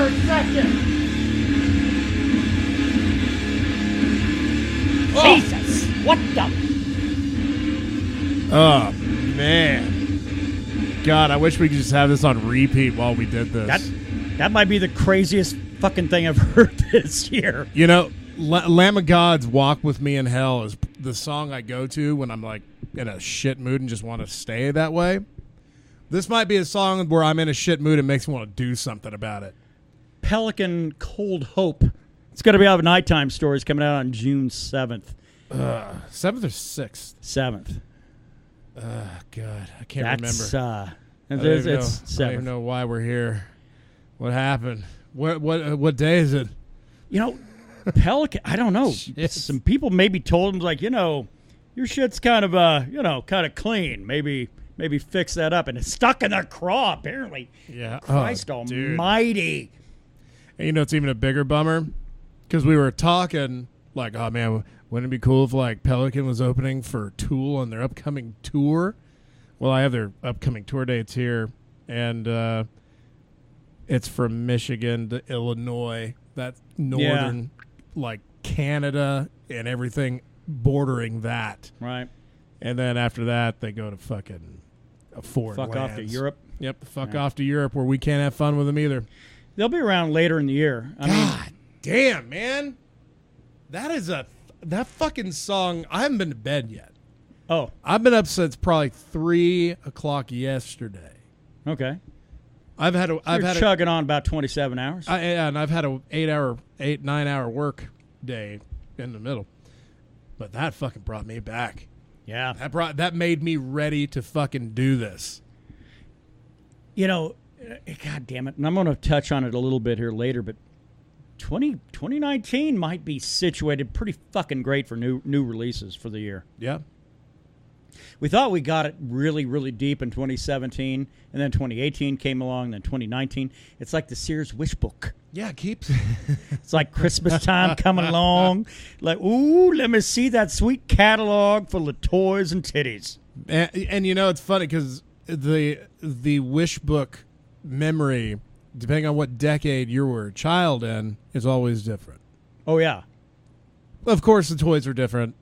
for a second. Oh. Jesus, what the? Oh, man. God, I wish we could just have this on repeat while we did this. That might be the craziest fucking thing I've heard this year. You know, Lamb of God's Walk With Me in Hell is the song I go to when I'm like in a shit mood and just want to stay that way. This might be a song where I'm in a shit mood and makes me want to do something about it. Pelican Cold Hope. It's going to be out of Nighttime Stories coming out on June 7th. 7th or 6th? 7th. God, I can't remember. It's I don't even 7th. know why we're here. What happened? What day is it? You know, Pelican, I don't know. Shit. Some people maybe told him, like, you know, your shit's kind of, kind of clean. Maybe fix that up. And it's stuck in their craw, apparently. Yeah. Christ almighty. And you know, it's even a bigger bummer because we were talking like, oh, man, wouldn't it be cool if, like, Pelican was opening for Tool on their upcoming tour? Well, I have their upcoming tour dates here, and it's from Michigan to Illinois. That's northern, like, Canada and everything bordering that. Right. And then after that, they go to fucking foreign Fuck lands. off to Europe. Yep, fuck off to Europe where we can't have fun with them either. They'll be around later in the year. I mean, God damn, man. That fucking song, I haven't been to bed yet. oh, I've been up since probably 3 o'clock yesterday. okay. I've had You're chugging on about 27 hours. and I've had a 9 hour work day in the middle. But that fucking brought me back. yeah. That made me ready to fucking do this. You know, God damn it. And I'm going to touch on it a little bit here later, but 2019 might be situated pretty fucking great for new releases for the year. Yeah. We thought we got it really, really deep in 2017, and then 2018 came along, and then 2019. It's like the Sears Wish Book. Yeah, keeps. It's like Christmas time coming along. Like, ooh, let me see that sweet catalog full of toys and titties. And you know, it's funny because the Wish Book memory, depending on what decade you were a child in, is always different. Oh, yeah. Of course, the toys are different.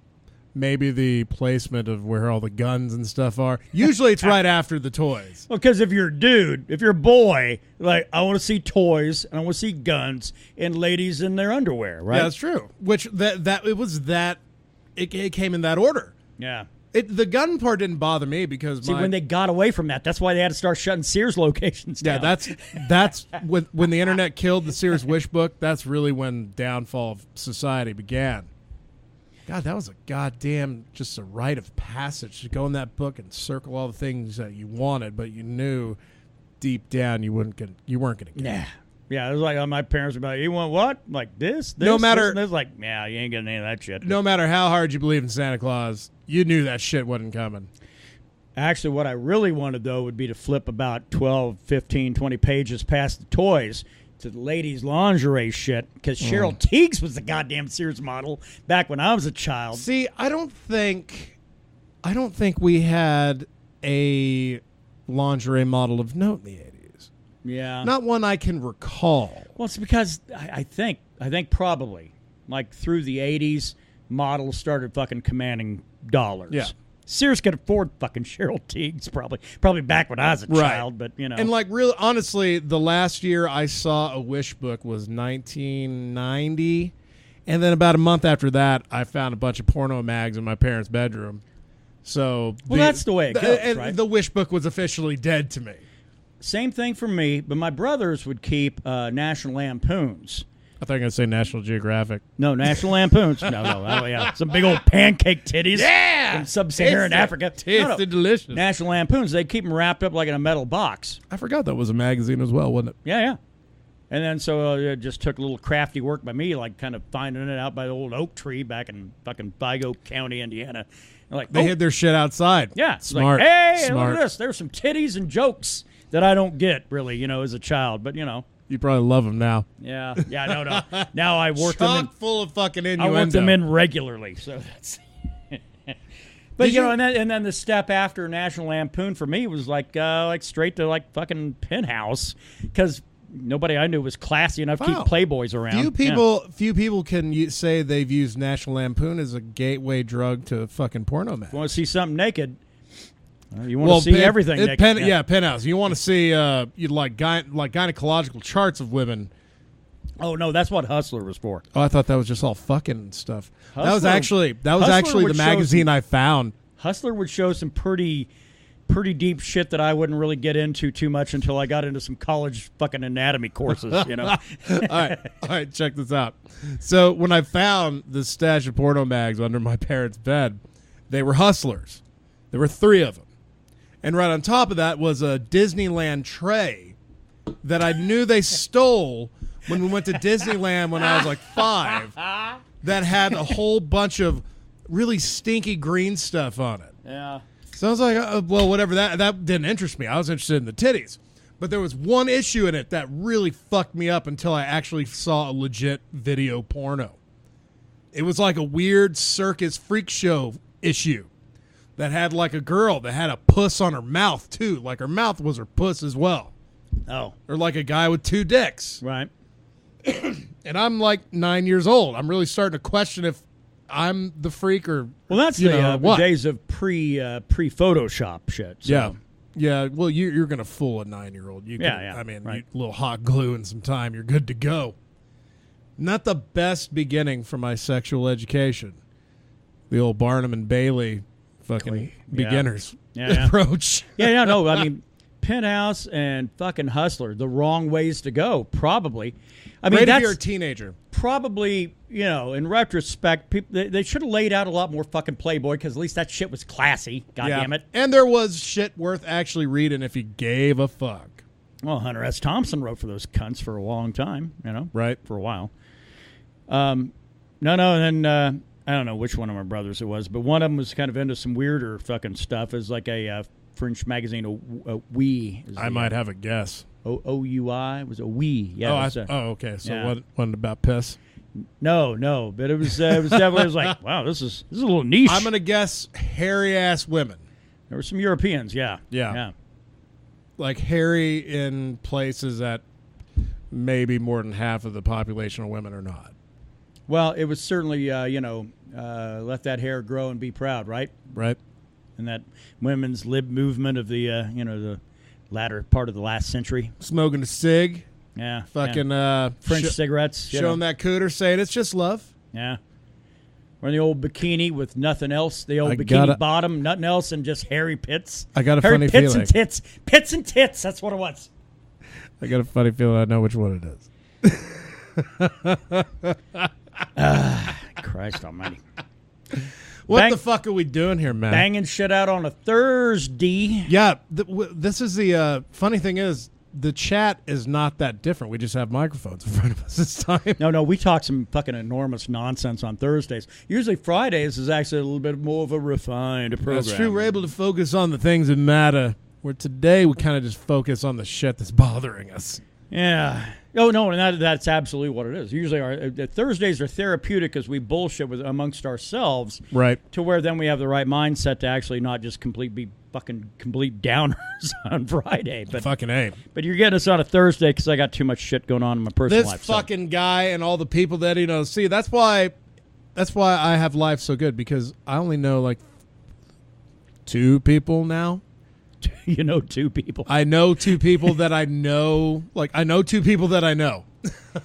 Maybe the placement of where all the guns and stuff are. Usually it's right after the toys. Well, because if you're a dude, if you're a boy, like, I want to see toys, and I want to see guns, and ladies in their underwear, right? Yeah, that's true. Which, it came in that order. Yeah. The gun part didn't bother me because See, when they got away from that's why they had to start shutting Sears locations down. Yeah, that's when the internet killed the Sears Wish Book. That's really when downfall of society began. God, that was a goddamn just a rite of passage to go in that book and circle all the things that you wanted, but you knew deep down you weren't gonna get. Yeah. Yeah, it was like my parents were like, you want what? Like this? No matter- this, and this? Like, yeah, you ain't getting any of that shit. No matter how hard you believe in Santa Claus, you knew that shit wasn't coming. Actually, what I really wanted, though, would be to flip about 12, 15, 20 pages past the toys to the ladies' lingerie shit, because Cheryl Teagues was the goddamn Sears model back when I was a child. See, I don't think we had a lingerie model of note in the 80s. Yeah. Not one I can recall. Well, it's because I think probably, like, through the 80s, models started fucking commanding dollars. Yeah. Sears could afford fucking Cheryl Teagues probably back when I was a child, but, you know. And, like, really, honestly, the last year I saw a Wish Book was 1990. And then about a month after that, I found a bunch of porno mags in my parents' bedroom. So that's the way it goes, and right? the Wish Book was officially dead to me. Same thing for me, but my brothers would keep National Lampoons. I thought you were going to say National Geographic. No, National Lampoons. No. Oh, yeah. Some big old pancake titties. Yeah! From sub-Saharan Africa. Tasted delicious. National Lampoons, they keep them wrapped up like in a metal box. I forgot that was a magazine as well, wasn't it? Yeah. And then so it just took a little crafty work by me, like kind of finding it out by the old oak tree back in fucking Vigo County, Indiana. And like, They hid their shit outside. Yeah. Smart. Like, hey, Smart. look at this. There's some titties and jokes that I don't get, really, as a child. But, You probably love them now. Yeah, no. Now I work them in. Chock full of fucking innuendo. I work them in regularly, so that's. But and then the step after National Lampoon for me was like straight to like fucking Penthouse, because nobody I knew was classy enough to keep playboys around. Few people can say they've used National Lampoon as a gateway drug to fucking porno mag. You want to see something naked? You want to see everything naked. Penthouse. You want to see gynecological charts of women. Oh no, that's what Hustler was for. Oh, I thought that was just all fucking stuff. That was actually the magazine I found. Hustler would show some pretty deep shit that I wouldn't really get into too much until I got into some college fucking anatomy courses, you know. All right, check this out. So when I found the stash of porno mags under my parents' bed, they were Hustlers. There were 3 of them. And right on top of that was a Disneyland tray that I knew they stole when we went to Disneyland when I was like 5, that had a whole bunch of really stinky green stuff on it. Yeah. So I was like, well, whatever. That didn't interest me. I was interested in the titties. But there was one issue in it that really fucked me up until I actually saw a legit video porno. It was like a weird circus freak show issue that had like a girl that had a puss on her mouth, too. Like her mouth was her puss as well. Oh. Or like a guy with 2 dicks. Right. And I'm like 9 years old. I'm really starting to question if I'm the freak or that's the days of pre-Photoshop shit. So. Yeah. Well, you're gonna fool a 9-year-old. I mean, right. A little hot glue and some time, you're good to go. Not the best beginning for my sexual education. The old Barnum and Bailey fucking beginners approach. No. I mean, Penthouse and fucking Hustler, the wrong ways to go. Probably. I mean, if you're a teenager. Probably, in retrospect, people they should have laid out a lot more fucking Playboy because at least that shit was classy. God damn it. And there was shit worth actually reading if you gave a fuck. Well, Hunter S. Thompson wrote for those cunts for a long time, Right. For a while. And then I don't know which one of my brothers it was, but one of them was kind of into some weirder fucking stuff. It was like a French magazine, a Wee. I might have a guess. OUI? It was a Wee. Yeah. Okay. So wasn't about piss? No. But it was definitely like, wow, this is a little niche. I'm gonna guess hairy ass women. There were some Europeans, yeah. Like hairy in places that maybe more than half of the population of women are not. Well, it was certainly let that hair grow and be proud, right? Right. And that women's lib movement of the the latter part of the last century. Smoking a cig. Yeah. Fucking French cigarettes. Showing that cooter, saying it's just love. Yeah. Or the old bikini with nothing else. The old bikini bottom, nothing else, and just hairy pits. I got a hairy funny pits feeling. And tits. Pits and tits. That's what it was. I got a funny feeling I know which one it is. Christ almighty. What the fuck are we doing here, man? Banging shit out on a Thursday. Yeah, this is the funny thing is the chat is not that different. We just have microphones in front of us this time. No, we talk some fucking enormous nonsense on Thursdays. Usually Fridays is actually a little bit more of a refined program. That's true. We're able to focus on the things that matter, where today we kind of just focus on the shit that's bothering us. Yeah. Oh, no, and that's absolutely what it is. Usually our Thursdays are therapeutic as we bullshit amongst ourselves. Right. To where then we have the right mindset to actually not just be fucking complete downers on Friday. But fucking A. But you're getting us on a Thursday because I got too much shit going on in my personal life. This fucking guy and all the people that, see, that's why I have life so good, because I only know like 2 people now. You know 2 people. I know 2 people that I know. Like, I know 2 people that I know.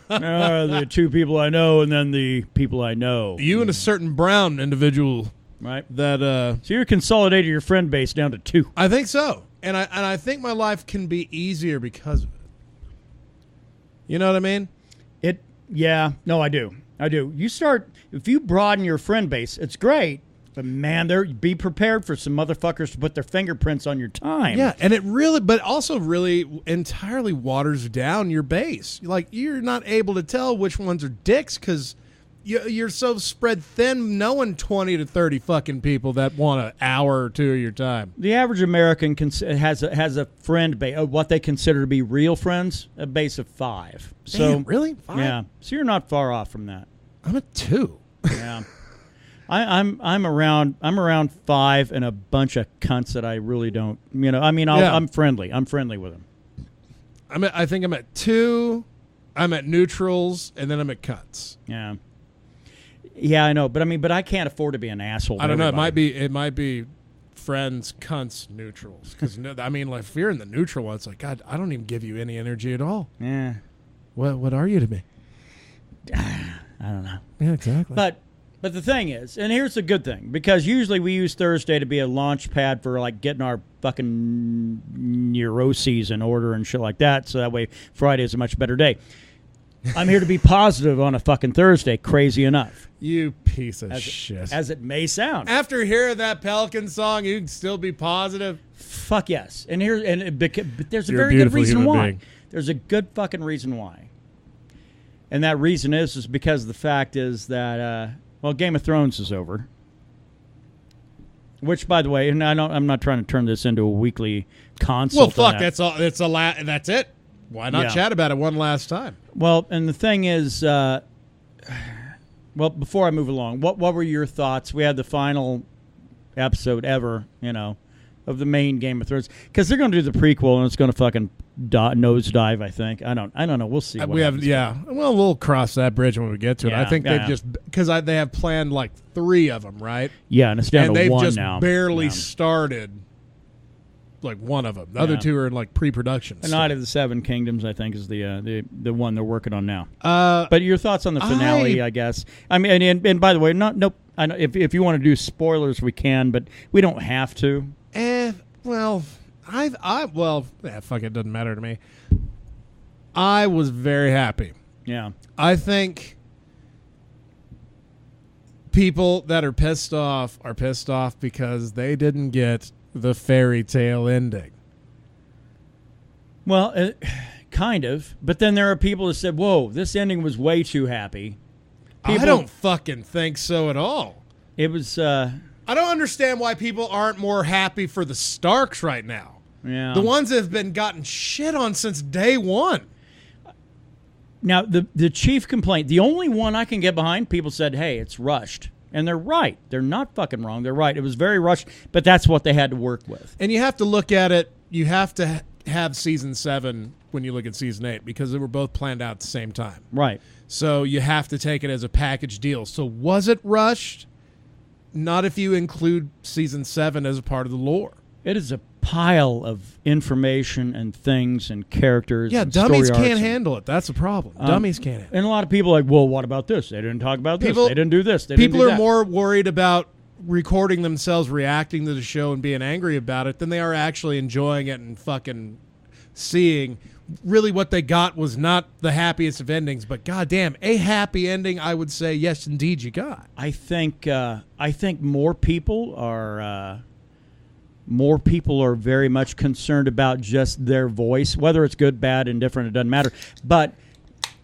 The 2 people I know, and then the people I know. You and a certain brown individual. Right. That so you're consolidating your friend base down to 2. I think so. And I think my life can be easier because of it. You know what I mean? Yeah. No, I do. If you broaden your friend base, it's great. But man, be prepared for some motherfuckers to put their fingerprints on your time. Yeah, and but also really entirely waters down your base. Like, you're not able to tell which ones are dicks because you're so spread thin, knowing 20 to 30 fucking people that want an hour or 2 of your time. The average American has a friend base, what they consider to be real friends, a base of 5. So damn, really? 5? Yeah. So you're not far off from that. I'm at 2. Yeah. I'm around 5 and a bunch of cunts that I really don't, I'm friendly. I'm friendly with them. I think I'm at 2. I'm at neutrals, and then I'm at cunts. Yeah. Yeah, I know, but I can't afford to be an asshole. I don't know. It might be friends, cunts, neutrals. Because like if you're in the neutral one, it's like, God, I don't even give you any energy at all. Yeah. What are you to me? I don't know. Yeah, exactly. But the thing is, and here's the good thing, because usually we use Thursday to be a launch pad for like getting our fucking neuroses in order and shit like that, so that way Friday is a much better day. I'm here to be positive on a fucking Thursday, crazy enough. You piece of shit. As it may sound. After hearing that Pelican song, you can still be positive? Fuck yes. And but there's a You're a very good beautiful reason human why. being. There's a good fucking reason why. And that reason is because the fact is that, Game of Thrones is over. Which, by the way, and I'm not trying to turn this into a weekly consult. Well, fuck, that's all. That's it. Why not chat about it one last time? Well, and the thing is, before I move along, what were your thoughts? We had the final episode ever, of the main Game of Thrones, because they're going to do the prequel and it's going to fucking nosedive. I think. I don't know. We'll see. Well, we'll cross that bridge when we get to it. I think they've just because they have planned like 3 of them, right? Yeah, and it's down to one now. And they've just barely started. Like one of them. The other 2 are in like pre-production. The Night of the Seven Kingdoms, I think, is the one they're working on now. But your thoughts on the finale, I guess. I mean, and by the way, nope. I know if you want to do spoilers, we can, but we don't have to. Fuck it, doesn't matter to me. I was very happy. Yeah. I think people that are pissed off because they didn't get the fairy tale ending. Well, kind of. But then there are people that said, whoa, this ending was way too happy. I don't fucking think so at all. It was... I don't understand why people aren't more happy for the Starks right now. Yeah. The ones that have been gotten shit on since day one. Now, the chief complaint, the only one I can get behind, people said, hey, it's rushed. And they're right. They're not fucking wrong. They're right. It was very rushed, but that's what they had to work with. And you have to look at it. You have to have season 7 when you look at season 8 because they were both planned out at the same time. Right. So you have to take it as a package deal. So was it rushed? Not if you include season 7 as a part of the lore. It is a pile of information and things and characters. Yeah, and dummies story can't arcs handle it. That's a problem. Dummies can't handle it. And a lot of people are like, well, what about this? They didn't talk about this. They didn't do this. People are more worried about recording themselves reacting to the show and being angry about it than they are actually enjoying it and fucking seeing. Really what they got was not the happiest of endings, but goddamn, a happy ending, I would say, yes, indeed, you got. I think more people are very much concerned about just their voice, whether it's good, bad, indifferent, it doesn't matter. But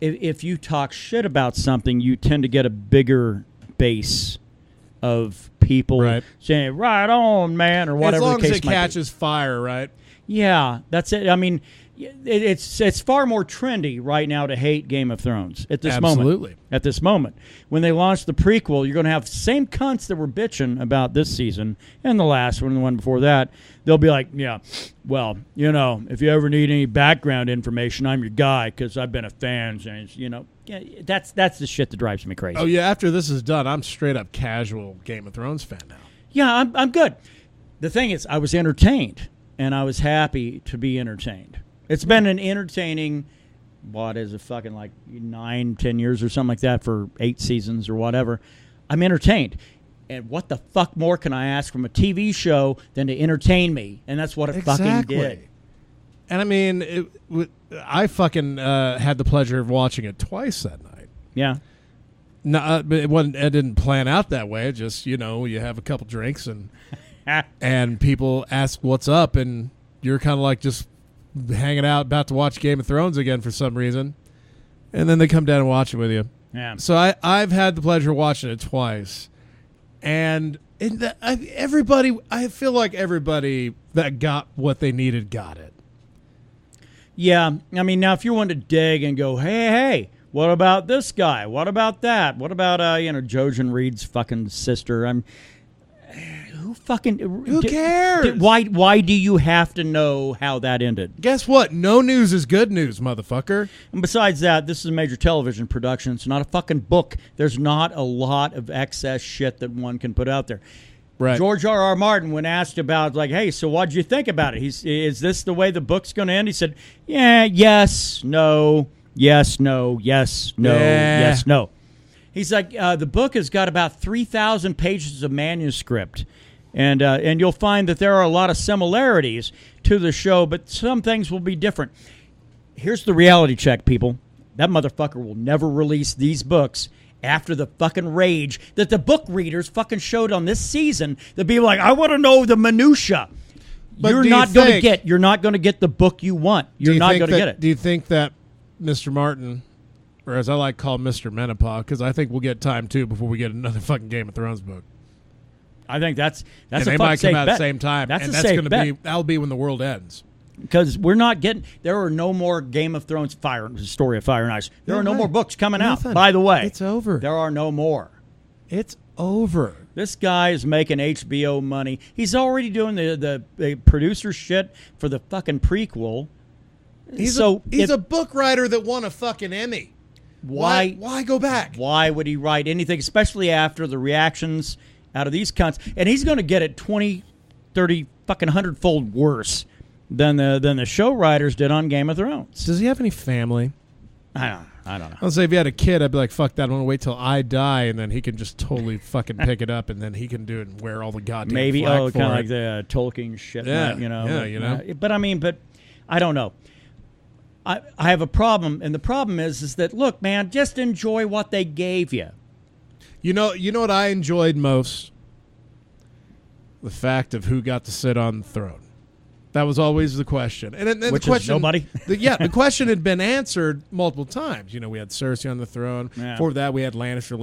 if you talk shit about something, you tend to get a bigger base of people saying, right on, man, or whatever the case might be. As long as it catches fire, right? Yeah, that's it. I mean, it's far more trendy right now to hate Game of Thrones at this moment. Absolutely. At this moment. When they launch the prequel, you're going to have the same cunts that were bitching about this season and the last one and the one before that. They'll be like, yeah, well, if you ever need any background information, I'm your guy because I've been a fan. And, that's the shit that drives me crazy. Oh, yeah, after this is done, I'm straight up casual Game of Thrones fan now. Yeah, I'm good. The thing is, I was entertained, and I was happy to be entertained. It's been an entertaining, what is it, fucking like 9-10 years or something like that for 8 seasons or whatever. I'm entertained. And what the fuck more can I ask from a TV show than to entertain me? And that's what it fucking did. And I mean, I fucking had the pleasure of watching it twice that night. Yeah. No, but it didn't plan out that way. It just, you have a couple drinks and and people ask what's up, and you're kind of like just hanging out, about to watch Game of Thrones again for some reason, and then they come down and watch it with you. Yeah. So I've had the pleasure of watching it twice, and I feel like everybody that got what they needed got it. Yeah, I mean, now if you want to dig and go, hey, what about this guy? What about that? What about Jojen Reed's fucking sister? Who Who cares? Why do you have to know how that ended? Guess what? No news is good news, motherfucker. And besides that, this is a major television production. It's not a fucking book. There's not a lot of excess shit that one can put out there. Right. George R.R. Martin, when asked about, like, hey, so what'd you think about it? Is this the way the book's going to end? He said, yeah, yes, no, yes, no, yes, no, yes, no. He's like, the book has got about 3,000 pages of manuscript, and you'll find that there are a lot of similarities to the show, but some things will be different. Here's the reality check, people. That motherfucker will never release these books after the fucking rage that the book readers fucking showed on this season. They'll be like, I want to know the minutia. But you're not going to get the book you want. You're not going to get it. Do you think that Mr. Martin, or as I like to call Mr. Menopause, because I think we'll get time too before we get another fucking Game of Thrones book. I think that's and a they fucking might safe come out bet. at the same time. That's and a that's safe going to bet. that'll be when the world ends. Because we're not getting, there are no more Game of Thrones Story of Fire and Ice. There are no more books coming out, by the way. It's over. There are no more. It's over. This guy is making HBO money. He's already doing the producer shit for the fucking prequel. He's a book writer that won a fucking Emmy. Why go back? Why would he write anything, especially after the reactions out of these cunts? And he's going to get it 20, 30, fucking 100-fold worse than the show writers did on Game of Thrones. Does he have any family? I don't know. I'll say if he had a kid, I'd be like, fuck that. I want to wait till I die, and then he can just totally fucking pick it up, and then he can do it and wear all the goddamn flack for kind of it. like the Tolkien shit. Yeah, you know. yeah, you know. But I don't know. I have a problem, and the problem is that, look, man, just enjoy what they gave you. You know what I enjoyed most? The fact of who got to sit on the throne. That was always the question. And Which the question, is nobody? The question had been answered multiple times. You know, we had Cersei on the throne. Yeah. Before that, we had Lannister.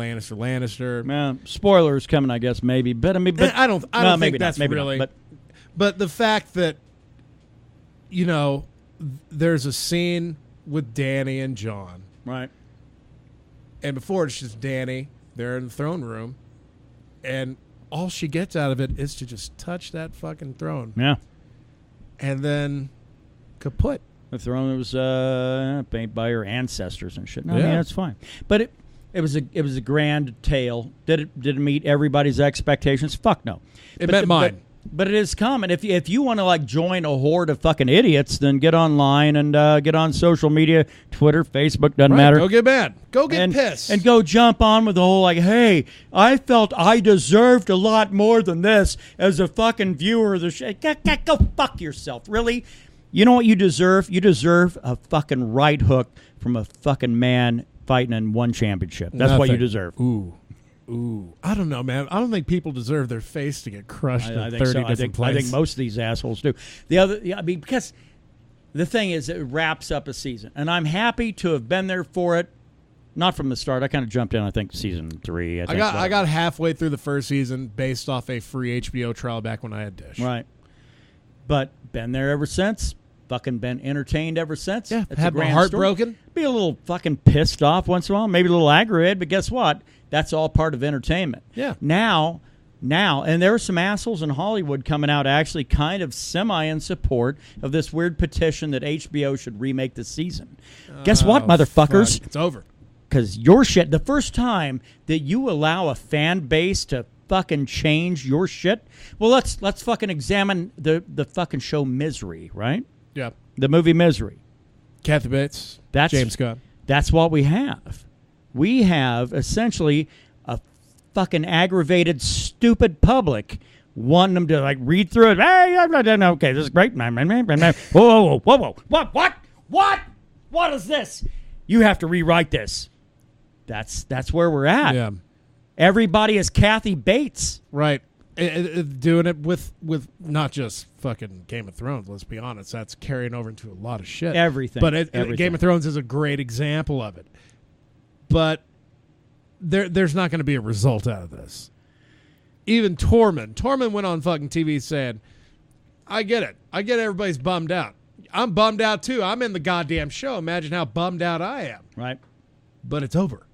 Well, spoilers coming, I guess, maybe. But I don't think that's really. Not, but the fact that, you know, there's a scene with Dany and Jon. Right. And before it's just Dany. They're in the throne room. And all she gets out of it is to just touch that fucking throne. Yeah. And then kaput. The throne was painted by her ancestors and shit. No, Yeah. I mean, that's fine. But it was a grand tale. Did it meet everybody's expectations? Fuck no. It met mine. But it is common. If you want to like join a horde of fucking idiots, then get online and get on social media, Twitter, Facebook, doesn't matter. Go get mad. Go get pissed. And go jump on with the whole like, hey, I felt I deserved a lot more than this as a fucking viewer of the show. Go fuck yourself. Really? You know what you deserve? You deserve a fucking right hook from a fucking man fighting in one championship. That's what you deserve. Ooh, I don't know, man. I don't think people deserve their face to get crushed in 30 different places. I think most of these assholes do. Because the thing is, it wraps up a season, and I'm happy to have been there for it. Not from the start. I kind of jumped in. I think season 3. I got halfway through the first season based off a free HBO trial back when I had Dish. Right, but been there ever since. Fucking been entertained ever since. Yeah, it's had my heart broken. Be a little fucking pissed off once in a while, maybe a little aggravated, but guess what? That's all part of entertainment. Yeah. Now, and there are some assholes in Hollywood coming out actually kind of semi in support of this weird petition that HBO should remake the season. Guess what, motherfuckers? Fuck. It's over. Because your shit, the first time that you allow a fan base to fucking change your shit, well, let's fucking examine the fucking show Misery, right? Yeah. The movie Misery. Kathy Bates. James Gunn. That's what we have. We have essentially a fucking aggravated, stupid public wanting them to like read through it. Hey, okay, this is great. Whoa. What is this? You have to rewrite this. That's where we're at. Yeah. Everybody is Kathy Bates. Right. Doing it with not just fucking Game of Thrones, let's be honest. That's carrying over into a lot of shit. Everything. But Game of Thrones is a great example of it. But there's not going to be a result out of this. Even Tormund went on fucking TV saying, I get it. I get everybody's bummed out. I'm bummed out too. I'm in the goddamn show. Imagine how bummed out I am. Right. But it's over.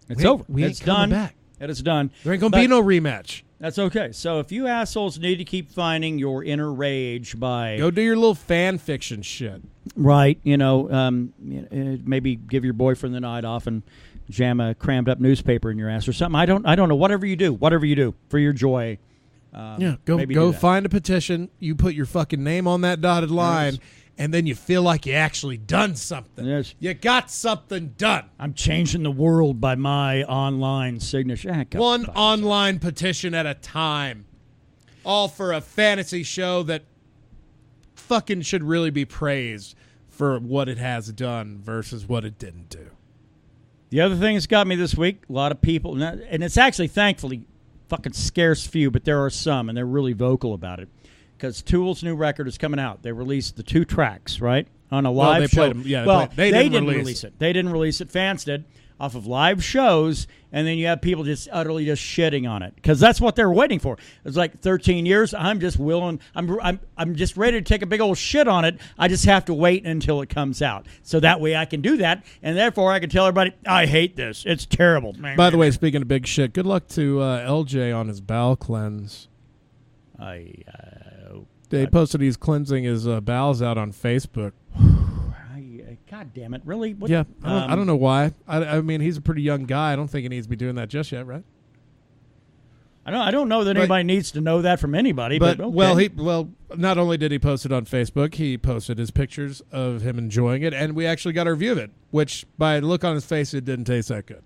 It's over. We ain't coming back. It is done. There ain't going to be no rematch. That's okay. So if you assholes need to keep finding your inner rage by... Go do your little fan fiction shit. Right. Maybe give your boyfriend the night off and jam a crammed up newspaper in your ass or something. I don't know. Whatever you do for your joy. Go find a petition. You put your fucking name on that dotted line, and then you feel like you actually done something. Yes. You got something done. I'm changing the world by my online signature. One online petition at a time. All for a fantasy show that fucking should really be praised for what it has done versus what it didn't do. The other thing that's got me this week, a lot of people, and it's actually thankfully fucking scarce few, but there are some, and they're really vocal about it. Because Tool's new record is coming out. They released the 2 tracks, right? On a live show. They didn't release it. They didn't release it. Fans did. Off of live shows, and then you have people just utterly just shitting on it. Because that's what they're waiting for. It's like 13 years. I'm just willing. I'm just ready to take a big old shit on it. I just have to wait until it comes out. So that way I can do that, and therefore I can tell everybody, I hate this. It's terrible. By the way, speaking of big shit, good luck to LJ on his bowel cleanse. They posted he's cleansing his bowels out on Facebook. God damn it! Really? What? Yeah, I don't know why. I mean, he's a pretty young guy. I don't think he needs to be doing that just yet, right? I don't know that anybody needs to know that from anybody. But okay. Not only did he post it on Facebook, he posted his pictures of him enjoying it, and we actually got a review of it. Which, by the look on his face, it didn't taste that good.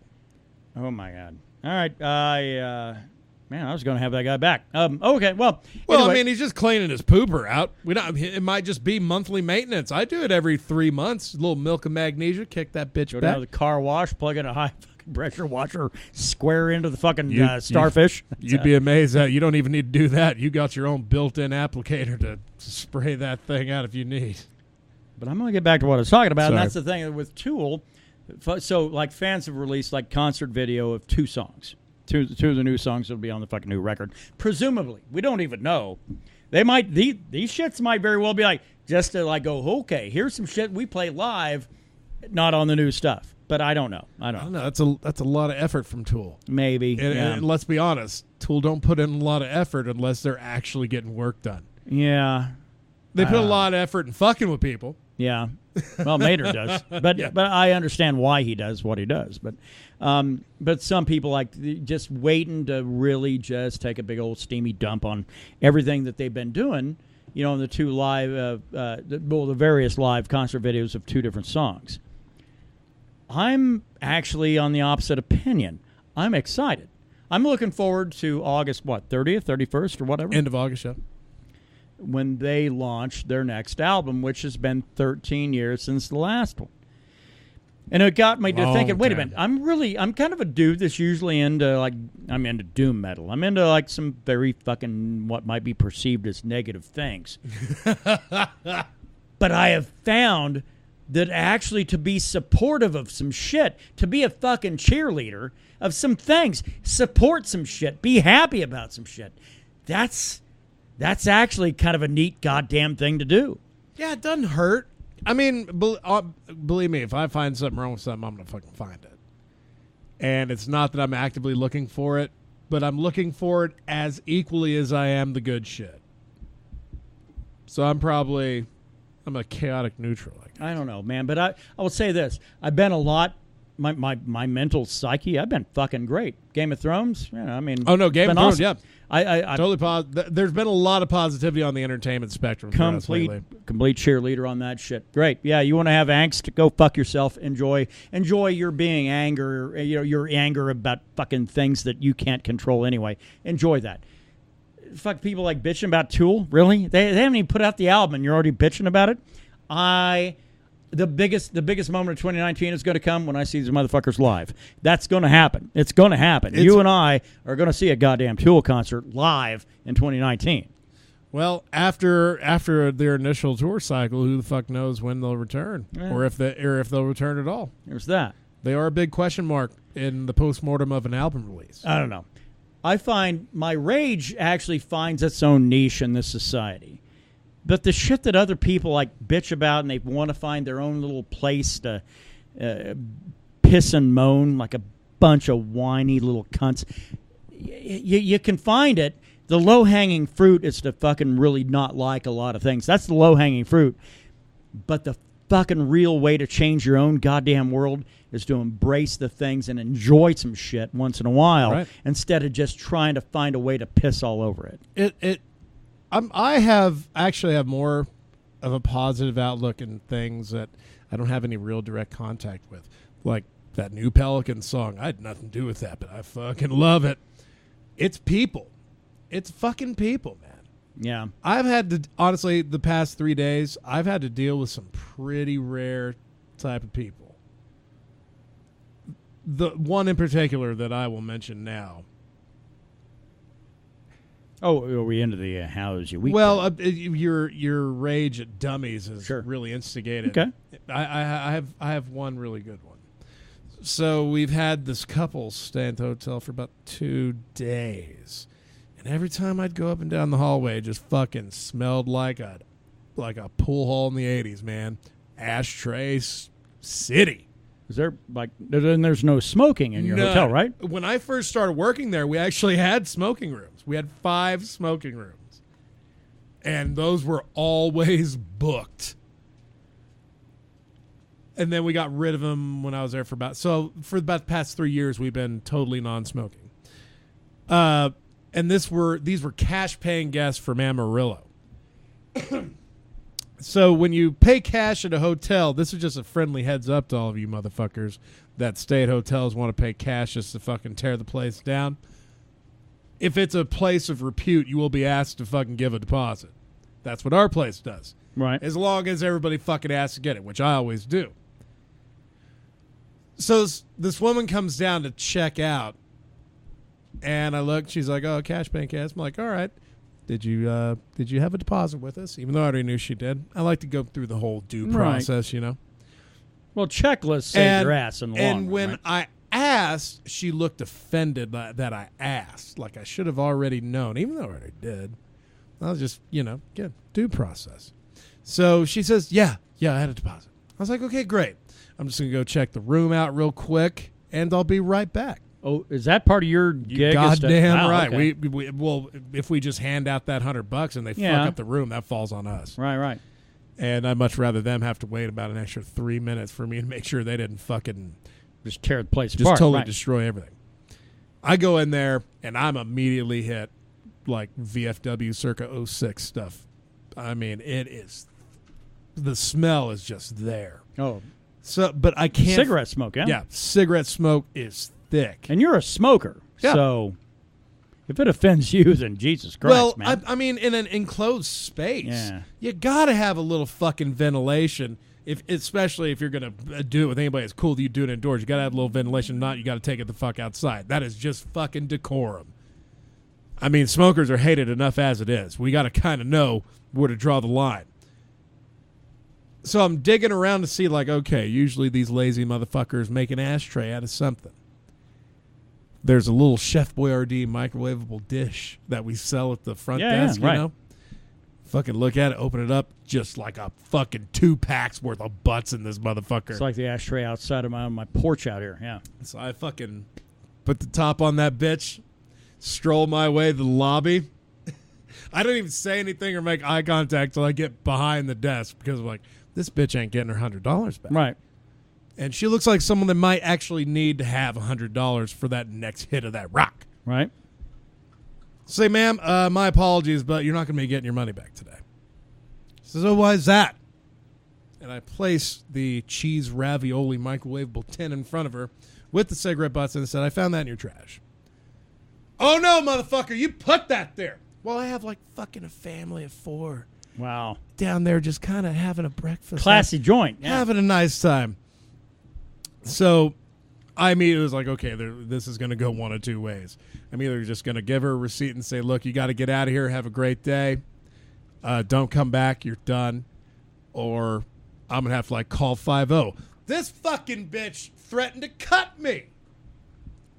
Oh my God! All right, man, I was going to have that guy back. Okay, well, anyway. I mean, he's just cleaning his pooper out. It might just be monthly maintenance. I do it every 3 months. A little milk of magnesia, kick that bitch Go back. down to the car wash, plug in a high fucking pressure washer, square into the fucking starfish. You'd be amazed that you don't even need to do that. You got your own built-in applicator to spray that thing out if you need. But I'm going to get back to what I was talking about, and that's the thing with Tool. So, like, fans have released like concert video of 2 songs. Two of the new songs will be on the fucking new record. Presumably. We don't even know. They might, these shits might very well be like, just to like go, okay, here's some shit we play live, not on the new stuff. But I don't know. I don't know. That's a lot of effort from Tool. Maybe. And let's be honest, Tool don't put in a lot of effort unless they're actually getting work done. Yeah. They put a lot of effort in fucking with people. Yeah. Well, Mater does. But I understand why he does what he does. But some people like just waiting to really just take a big old steamy dump on everything that they've been doing, in the 2 live, the various live concert videos of 2 different songs. I'm actually on the opposite opinion. I'm excited. I'm looking forward to August, 30th, 31st, or whatever? End of August, yeah. When they launch their next album, which has been 13 years since the last one. And it got me to thinking, wait a minute, I'm kind of a dude that's usually into, I'm into doom metal. I'm into, some very fucking, what might be perceived as negative things. But I have found that actually to be supportive of some shit, to be a fucking cheerleader of some things, support some shit, be happy about some shit, that's actually kind of a neat goddamn thing to do. Yeah, it doesn't hurt. I mean, believe me, if I find something wrong with something, I'm going to fucking find it. And it's not that I'm actively looking for it, but I'm looking for it as equally as I am the good shit. So I'm a chaotic neutral. I don't know, man, but I will say this. I've been a lot, my mental psyche, I've been fucking great. Game of Thrones, Oh, no, Game of Thrones, awesome. yeah. I totally there's been a lot of positivity on the entertainment spectrum. Complete cheerleader on that shit. Great. Yeah, you want to have angst? Go fuck yourself. Enjoy your being anger. Your anger about fucking things that you can't control anyway. Enjoy that. Fuck people like bitching about Tool. Really? They haven't even put out the album and you're already bitching about it. The biggest moment of 2019 is going to come when I see these motherfuckers live. That's going to happen. It's going to happen. You and I are going to see a goddamn Tool concert live in 2019. Well, after their initial tour cycle, who the fuck knows when they'll return, or if they'll return at all? There's that. They are a big question mark in the postmortem of an album release. I don't know. I find my rage actually finds its own niche in this society. But the shit that other people bitch about and they want to find their own little place to piss and moan like a bunch of whiny little cunts, you can find it. The low-hanging fruit is to fucking really not like a lot of things. That's the low-hanging fruit. But the fucking real way to change your own goddamn world is to embrace the things and enjoy some shit once in a while, instead of just trying to find a way to piss all over it. I actually have more of a positive outlook in things that I don't have any real direct contact with. Like that new Pelican song. I had nothing to do with that, but I fucking love it. It's people. It's fucking people, man. Yeah. I've had to, honestly, the past 3 days, I've had to deal with some pretty rare type of people. The one in particular that I will mention now. Oh, are we into the how's your week? Well, your rage at dummies is really instigated. Okay. I have one really good one. So we've had this couple stay at the hotel for about 2 days. And every time I'd go up and down the hallway, it just fucking smelled like a pool hall in the 80s, man. Ashtray city. Is there, like, then there's no smoking in your hotel, right? When I first started working there, we actually had smoking rooms. We had 5 smoking rooms. And those were always booked. And then we got rid of them when I was there for about the past 3 years, we've been totally non-smoking. And these were cash-paying guests from Amarillo. So when you pay cash at a hotel, this is just a friendly heads up to all of you motherfuckers that stay at hotels, want to pay cash just to fucking tear the place down. If it's a place of repute, you will be asked to fucking give a deposit. That's what our place does. Right. As long as everybody fucking asks to get it, which I always do. So this woman comes down to check out. And I look, she's like, "Oh, cash paying guest." I'm like, "All right. Did you have a deposit with us?" Even though I already knew she did. I like to go through the whole due process, you know. Well, checklists save your ass in the long run. And when I asked, she looked offended that I asked. Like I should have already known, even though I already did. I was just, due process. So she says, yeah, I had a deposit. I was like, okay, great. I'm just going to go check the room out real quick, and I'll be right back. Oh, is that part of your gig? Goddamn right. Okay. Well, if we just hand out that $100 and they fuck up the room, that falls on us. Right. And I'd much rather them have to wait about an extra 3 minutes for me to make sure they didn't fucking just tear the place just apart. Totally destroy everything. I go in there and I'm immediately hit like VFW circa 06 stuff. I mean, the smell is just there. Oh. So, but I can't. Cigarette smoke, yeah? Yeah, cigarette smoke is thick. And you're a smoker. Yeah. So if it offends you, then Jesus Christ, man. I mean, in an enclosed space, you got to have a little fucking ventilation, especially if you're going to do it with anybody that's cool that you do it indoors. You got to have a little ventilation. Not, you got to take it the fuck outside. That is just fucking decorum. I mean, smokers are hated enough as it is. We got to kind of know where to draw the line. So I'm digging around to see, like, okay, usually these lazy motherfuckers make an ashtray out of something. There's a little Chef Boyardee microwavable dish that we sell at the front desk, you know? Fucking look at it, open it up, just like a fucking 2 packs worth of butts in this motherfucker. It's like the ashtray outside of my porch out here, yeah. So I fucking put the top on that bitch, stroll my way to the lobby. I don't even say anything or make eye contact till I get behind the desk because I'm like, this bitch ain't getting her $100 back. Right. And she looks like someone that might actually need to have $100 for that next hit of that rock. Right. Say, ma'am, my apologies, but you're not going to be getting your money back today. She says, oh, why is that? And I place the cheese ravioli microwavable tin in front of her with the cigarette butts and said, I found that in your trash. Oh, no, motherfucker, you put that there. Well, I have like fucking a family of 4. Wow. Down there just kind of having a breakfast. Classy joint. Yeah. Having a nice time. So I immediately was like, okay, this is going to go one of 2 ways. I'm either just going to give her a receipt and say, look, you got to get out of here. Have a great day. Don't come back. You're done. Or I'm going to have to like call 5-0. This fucking bitch threatened to cut me.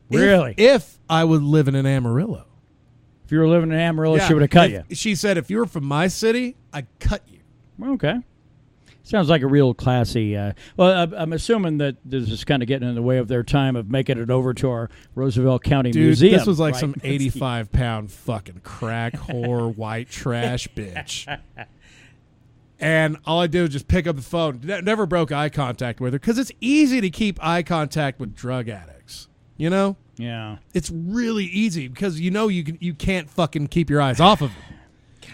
Really? If I would live in Amarillo. If you were living in Amarillo, she would have cut you. She said, if you were from my city, I'd cut you. Okay. Sounds like a real classy. I'm assuming that this is kind of getting in the way of their time of making it over to our Roosevelt County Museum. This was like right? some 85-pound fucking crack whore, white trash bitch. And all I did was just pick up the phone. Never broke eye contact with her because it's easy to keep eye contact with drug addicts. You know? Yeah. It's really easy because you can't fucking keep your eyes off of them.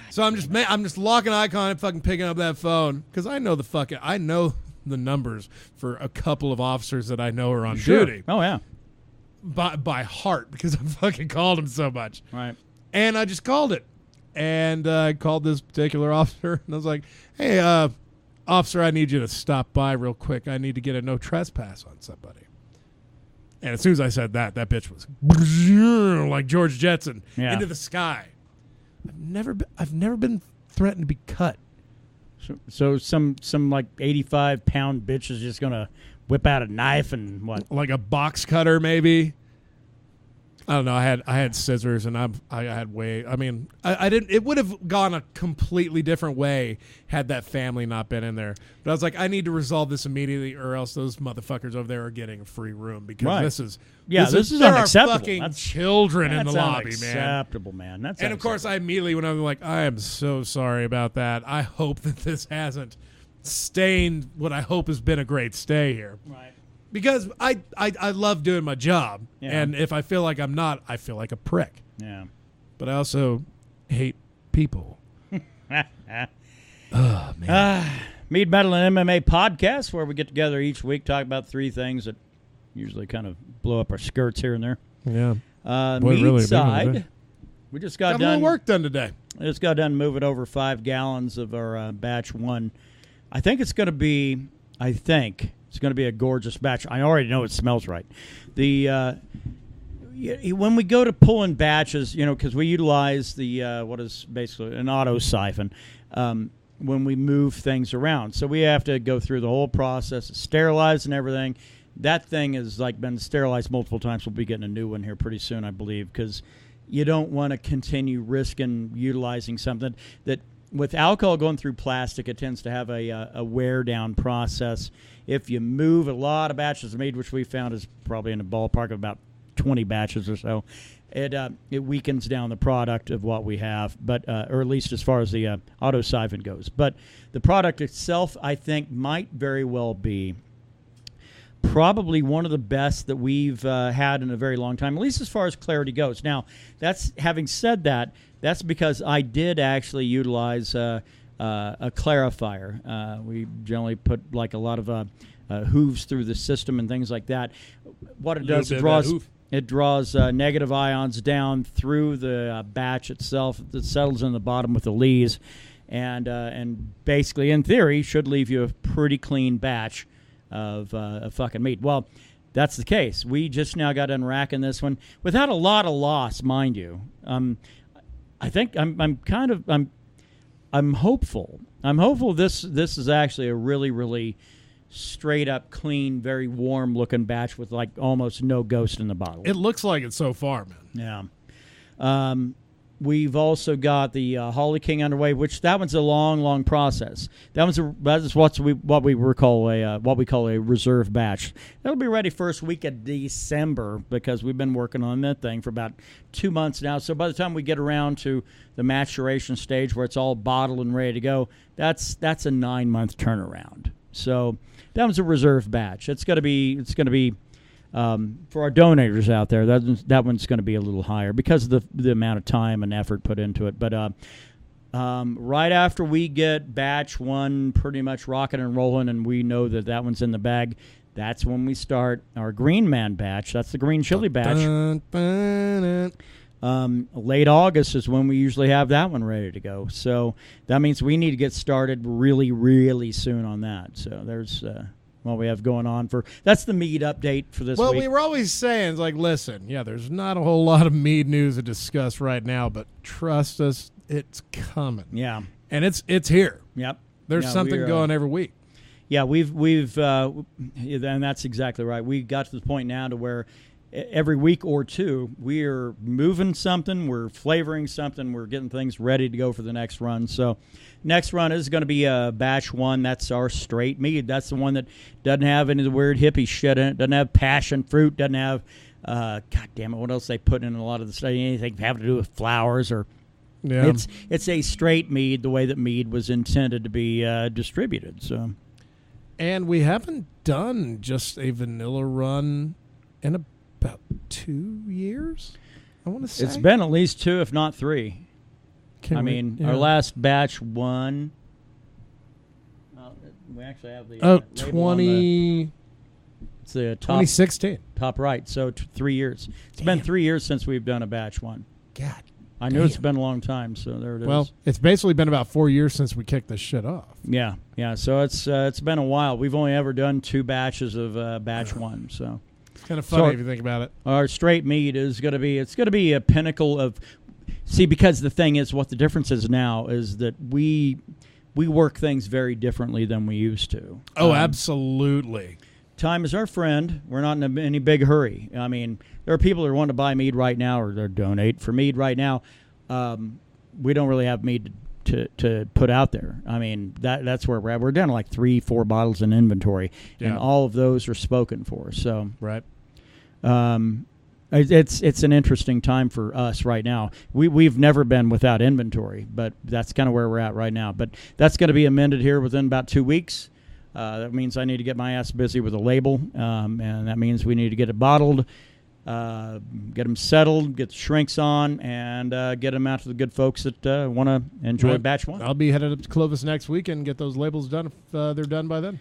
So I'm just locking eye contact, fucking picking up that phone because I know the numbers for a couple of officers that I know are on duty. Oh yeah, by heart because I fucking called them so much. Right. And I just called it, and I called this particular officer, and I was like, "Hey, officer, I need you to stop by real quick. I need to get a no trespass on somebody." And as soon as I said that bitch was like George Jetson into the sky. I've never been threatened to be cut. So some like 85-pound bitch is just gonna whip out a knife and what? Like a box cutter, maybe. I don't know. I had scissors, and I had way. I mean, I didn't. It would have gone a completely different way had that family not been in there. But I was like, I need to resolve this immediately, or else those motherfuckers over there are getting a free room because this is unacceptable. There are fucking children in the lobby, man. That's unacceptable, man. That's and of course, I immediately went over like, I am so sorry about that. I hope that this hasn't stained what I hope has been a great stay here. Right. Because I love doing my job, and if I feel like I'm not, I feel like a prick. Yeah. But I also hate people. Oh, man. Mead, Metal, and MMA podcast, where we get together each week, talk about three things that usually kind of blow up our skirts here and there. Yeah. Mead really side, we just got done. A little work done today. Just got done moving over 5 gallons of our batch 1. I think it's going to be a gorgeous batch. I already know it smells right. When we go to pulling batches, because we utilize the what is basically an auto siphon when we move things around. So we have to go through the whole process, sterilize and everything. That thing has been sterilized multiple times. We'll be getting a new one here pretty soon, I believe, because you don't want to continue risking utilizing something that. With alcohol going through plastic, it tends to have a wear-down process. If you move a lot of batches of mead, which we found is probably in the ballpark of about 20 batches or so, it weakens down the product of what we have, but or at least as far as the auto siphon goes. But the product itself, I think, might very well be probably one of the best that we've had in a very long time, at least as far as clarity goes. Now, having said that, that's because I did actually utilize a clarifier. We generally put like a lot of hooves through the system and things like that. What it does, it draws negative ions down through the batch itself. It settles in the bottom with the lees, and basically, in theory, should leave you a pretty clean batch of fucking meat. Well, that's the case. We just now got done racking this one without a lot of loss, mind you. I think I'm hopeful. I'm hopeful this is actually a really, really straight up clean, very warm looking batch with like almost no ghost in the bottle. It looks like it so far, man. Yeah. We've also got the Holly King underway, which that one's a long, long process. That is what we call a reserve batch. That'll be ready first week of December because we've been working on that thing for about 2 months now. So by the time we get around to the maturation stage where it's all bottled and ready to go, that's a 9-month turnaround. So that one's a reserve batch. It's going to be. For our donators out there, that one's going to be a little higher because of the amount of time and effort put into it. But right after we get batch 1 pretty much rocking and rolling and we know that one's in the bag, that's when we start our Green Man batch. That's the green chili batch. Late August is when we usually have that one ready to go. So that means we need to get started really, really soon on that. So there's... what we have going on that's the mead update for this week. Well, we were always saying, listen, there's not a whole lot of mead news to discuss right now, but trust us, it's coming. Yeah. And it's here. Yep. There's something going every week. Yeah, we've and that's exactly right. We got to the point now to where every week or two, we're moving something, we're flavoring something, we're getting things ready to go for the next run. So next run is going to be batch 1. That's our straight mead. That's the one that doesn't have any of the weird hippie shit in it, doesn't have passion fruit, doesn't have, God damn it, what else they put in a lot of the stuff, anything having to do with flowers or... Yeah. It's a straight mead, the way that mead was intended to be distributed. So, and we haven't done just a vanilla run in about 2 years. I want to say it's been at least 2, if not 3. Our last batch 1. We actually have the 20. It's the top, 2016. Top right. So 3 years. It's been 3 years since we've done a batch 1. God. I know it's been a long time, so there it is. Well, it's basically been about 4 years since we kicked this shit off. Yeah. So it's been a while. We've only ever done 2 batches of batch 1. So it's kind of funny if you think about it. Our straight mead is going to be a pinnacle of. See, because the thing is, what the difference is now is that we work things very differently than we used to. Oh, absolutely. Time is our friend. We're not in any big hurry. I mean, there are people that want to buy mead right now or they're donate for mead right now. We don't really have mead to put out there. I mean, that's where we're at. We're down to like 3-4 bottles in inventory, and all of those are spoken for. So, right. It's an interesting time for us right now. We've never been without inventory, but that's kind of where we're at right now. But that's going to be amended here within about 2 weeks. That means I need to get my ass busy with a label, and that means we need to get it bottled, get them settled, get the shrinks on, and get them out to the good folks that want to enjoy batch 1. I'll be headed up to Clovis next week and get those labels done if they're done by then.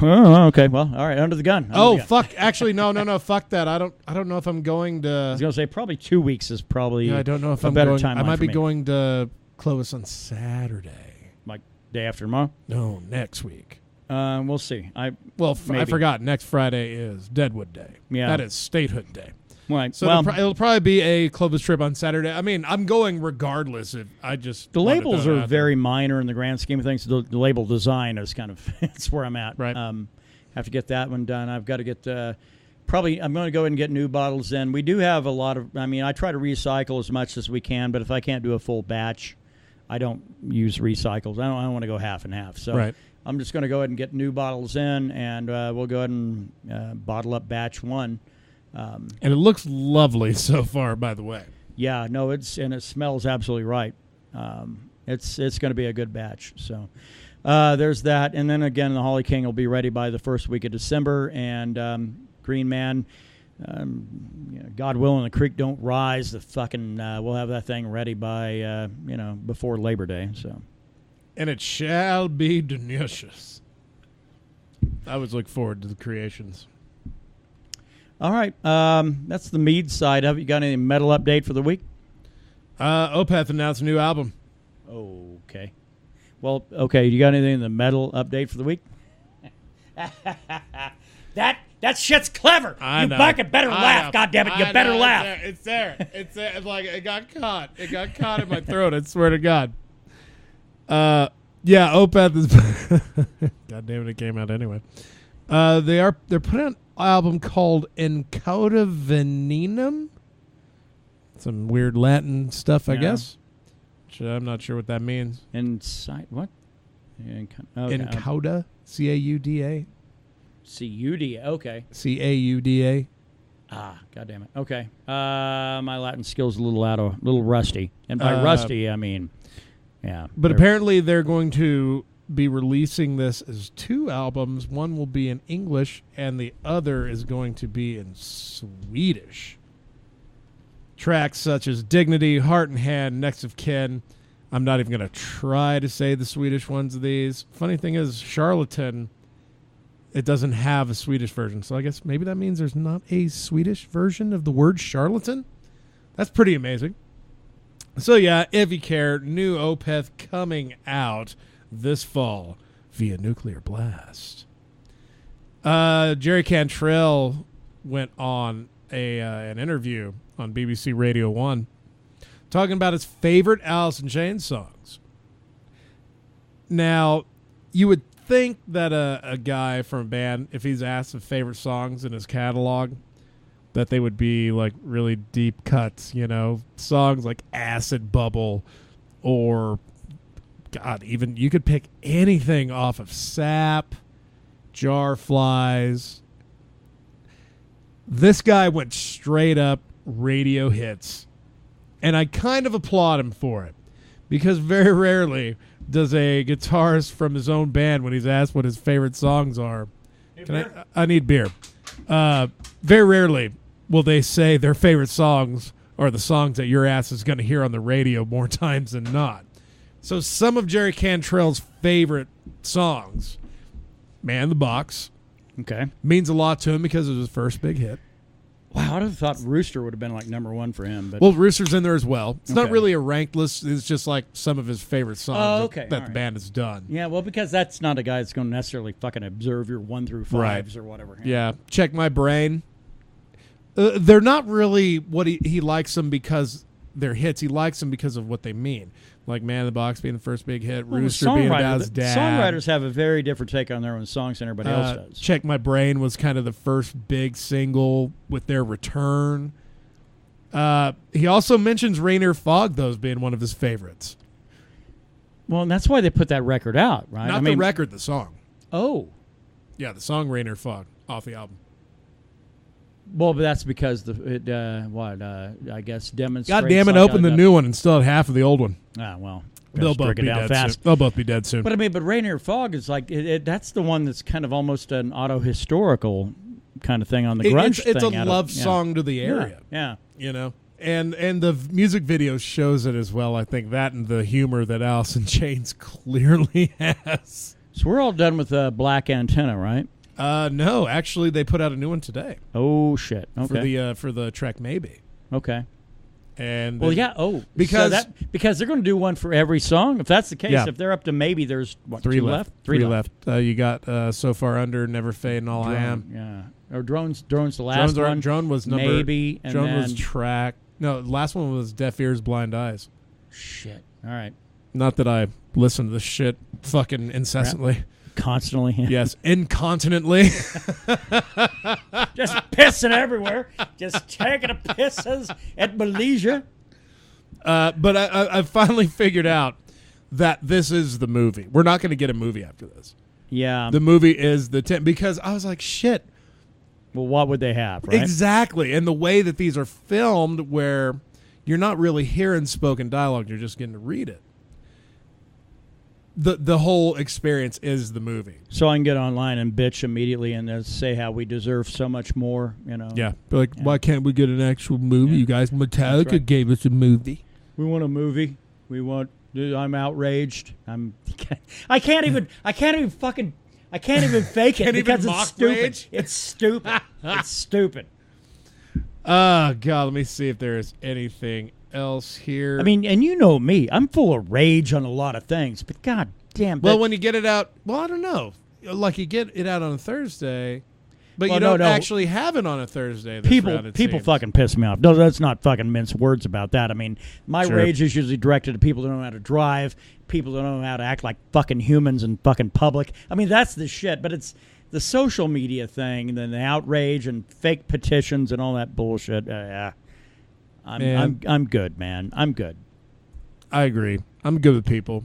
Okay, well, all right, under the gun. Fuck! Actually, no, fuck that. I don't know if I'm going to. I was gonna say probably 2 weeks is probably. Yeah, I don't know if I'm better going. time. I might be going to Clovis on Saturday. Like day after tomorrow? No, next week. We'll see. I forgot. Next Friday is Deadwood Day. Yeah, that is Statehood Day. Right. So it'll probably be a Clovis trip on Saturday. I mean, I'm going regardless. If I just the labels are very minor in the grand scheme of things. The label design is kind of it's where I'm at. Right. Have to get that one done. I've got to get probably. I'm going to go ahead and get new bottles in. We do have a lot of. I mean, I try to recycle as much as we can, but if I can't do a full batch, I don't use recycles. I don't want to go half and half. So. Right. I'm just going to go ahead and get new bottles in, and we'll go ahead and bottle up batch 1. And it looks lovely so far, by the way. Yeah, no, it smells absolutely right. It's going to be a good batch. So there's that, and then again, the Holly King will be ready by the first week of December, and Green Man, God willing, the creek don't rise. The fucking we'll have that thing ready by before Labor Day. So. And it shall be delicious. I always look forward to the creations. All right. That's the mead side of it. You got any metal update for the week? Opeth announced a new album. Okay. Well, okay. You got anything in the metal update for the week? That shit's clever. I know. Fucking better laugh. God damn it. You better laugh. It's there. It's there. It's like it got caught. It got caught in my throat. I swear to God. Yeah, Opeth is. God damn it, it came out anyway. They're putting out an album called Encauda Venenum. Some weird Latin stuff, I guess. Which I'm not sure what that means. Inside what? Encauda, C-A-U-D-A. C-U-D-A. Okay. C-A-U-D-A. Ah, God damn it. Okay. My Latin skills a little rusty, and by rusty I mean. Yeah, but apparently they're going to be releasing this as 2 albums. One will be in English, and the other is going to be in Swedish. Tracks such as Dignity, Heart and Hand, Next of Kin. I'm not even going to try to say the Swedish ones of these. Funny thing is, Charlatan, it doesn't have a Swedish version, so I guess maybe that means there's not a Swedish version of the word charlatan. That's pretty amazing. So, yeah, if you care, new Opeth coming out this fall via Nuclear Blast. Jerry Cantrell went on an interview on BBC Radio 1 talking about his favorite Alice in Chains songs. Now, you would think that a guy from a band, if he's asked the favorite songs in his catalog, that they would be like really deep cuts, you know, songs like Acid Bubble or God, even you could pick anything off of Sap, Jar Flies. This guy went straight up radio hits, and I kind of applaud him for it because very rarely does a guitarist from his own band, when he's asked what his favorite songs are, I need beer. Very rarely will they say their favorite songs are the songs that your ass is going to hear on the radio more times than not. So some of Jerry Cantrell's favorite songs, Man in the Box, means a lot to him because it was his first big hit. Wow, I'd have thought Rooster would have been like number one for him. But well, Rooster's in there as well. It's not really a ranked list. It's just like some of his favorite songs that the band has done. Yeah, well, because that's not a guy that's going to necessarily fucking observe your 1 through 5s or whatever. Yeah, Check My Brain. They're not really what he likes them because they're hits. He likes them because of what they mean. Like Man in the Box being the first big hit, Rooster being about his dad. Songwriters have a very different take on their own songs than everybody else does. Check My Brain was kind of the first big single with their return. He also mentions Rainier Fog, though, as being one of his favorites. Well, and that's why they put that record out, right? Not the record, the song. Oh. Yeah, the song Rainier Fog off the album. Well, but that's because I guess demonstrates. God damn it! Open the new one and still have half of the old one. Ah, well, they'll both be dead fast. Soon. They'll both be dead soon. But I mean, Rainier Fog is like that's the one that's kind of almost an auto-historical kind of thing on the grunge thing. It's a love song to the area. Yeah, you know, and the music video shows it as well. I think that and the humor that Alice in Chains clearly has. So we're all done with Black Antenna, right? No, actually, they put out a new one today. Oh shit! Okay. For the track Maybe. Okay. And well, yeah. Oh, because they're going to do one for every song. If that's the case, if they're up to Maybe, there's what, 3 2 left. 3 left. You got So Far Under, Never Fade, and All Drone, I Am. Yeah. Or Drone's the last one. Drone was number. Maybe. And Drone was track. No, the last one was Deaf Ears, Blind Eyes. Shit. All right. Not that I listen to this shit fucking incessantly. Constantly. Yes, incontinently. Just pissing everywhere. Just taking a pisses at Malaysia. But I finally figured out that this is the movie. We're not going to get a movie after this. Yeah. The movie is because I was like, shit. Well, what would they have, right? Exactly. And the way that these are filmed where you're not really hearing spoken dialogue, you're just getting to read it. The whole experience is the movie. So I can get online and bitch immediately and then say how we deserve so much more, you know. Yeah. Like, why can't we get an actual movie? You guys, Metallica gave us a movie. We want a movie. We want. I'm outraged. I can't even fake it because it's stupid. Rage? It's stupid. It's stupid. God, let me see if there's anything else here. I mean, and you know me, I'm full of rage on a lot of things, but god damn. Well, when you get it out, well, I don't know. Like you get it out on a Thursday, but you don't actually have it on a Thursday. People fucking piss me off. No, let's not fucking mince words about that. I mean, my rage is usually directed at people that don't know how to drive, people that don't know how to act like fucking humans in fucking public. I mean, that's the shit, but it's the social media thing and then the outrage and fake petitions and all that bullshit. Yeah. I'm good, man. I'm good. I agree. I'm good with people.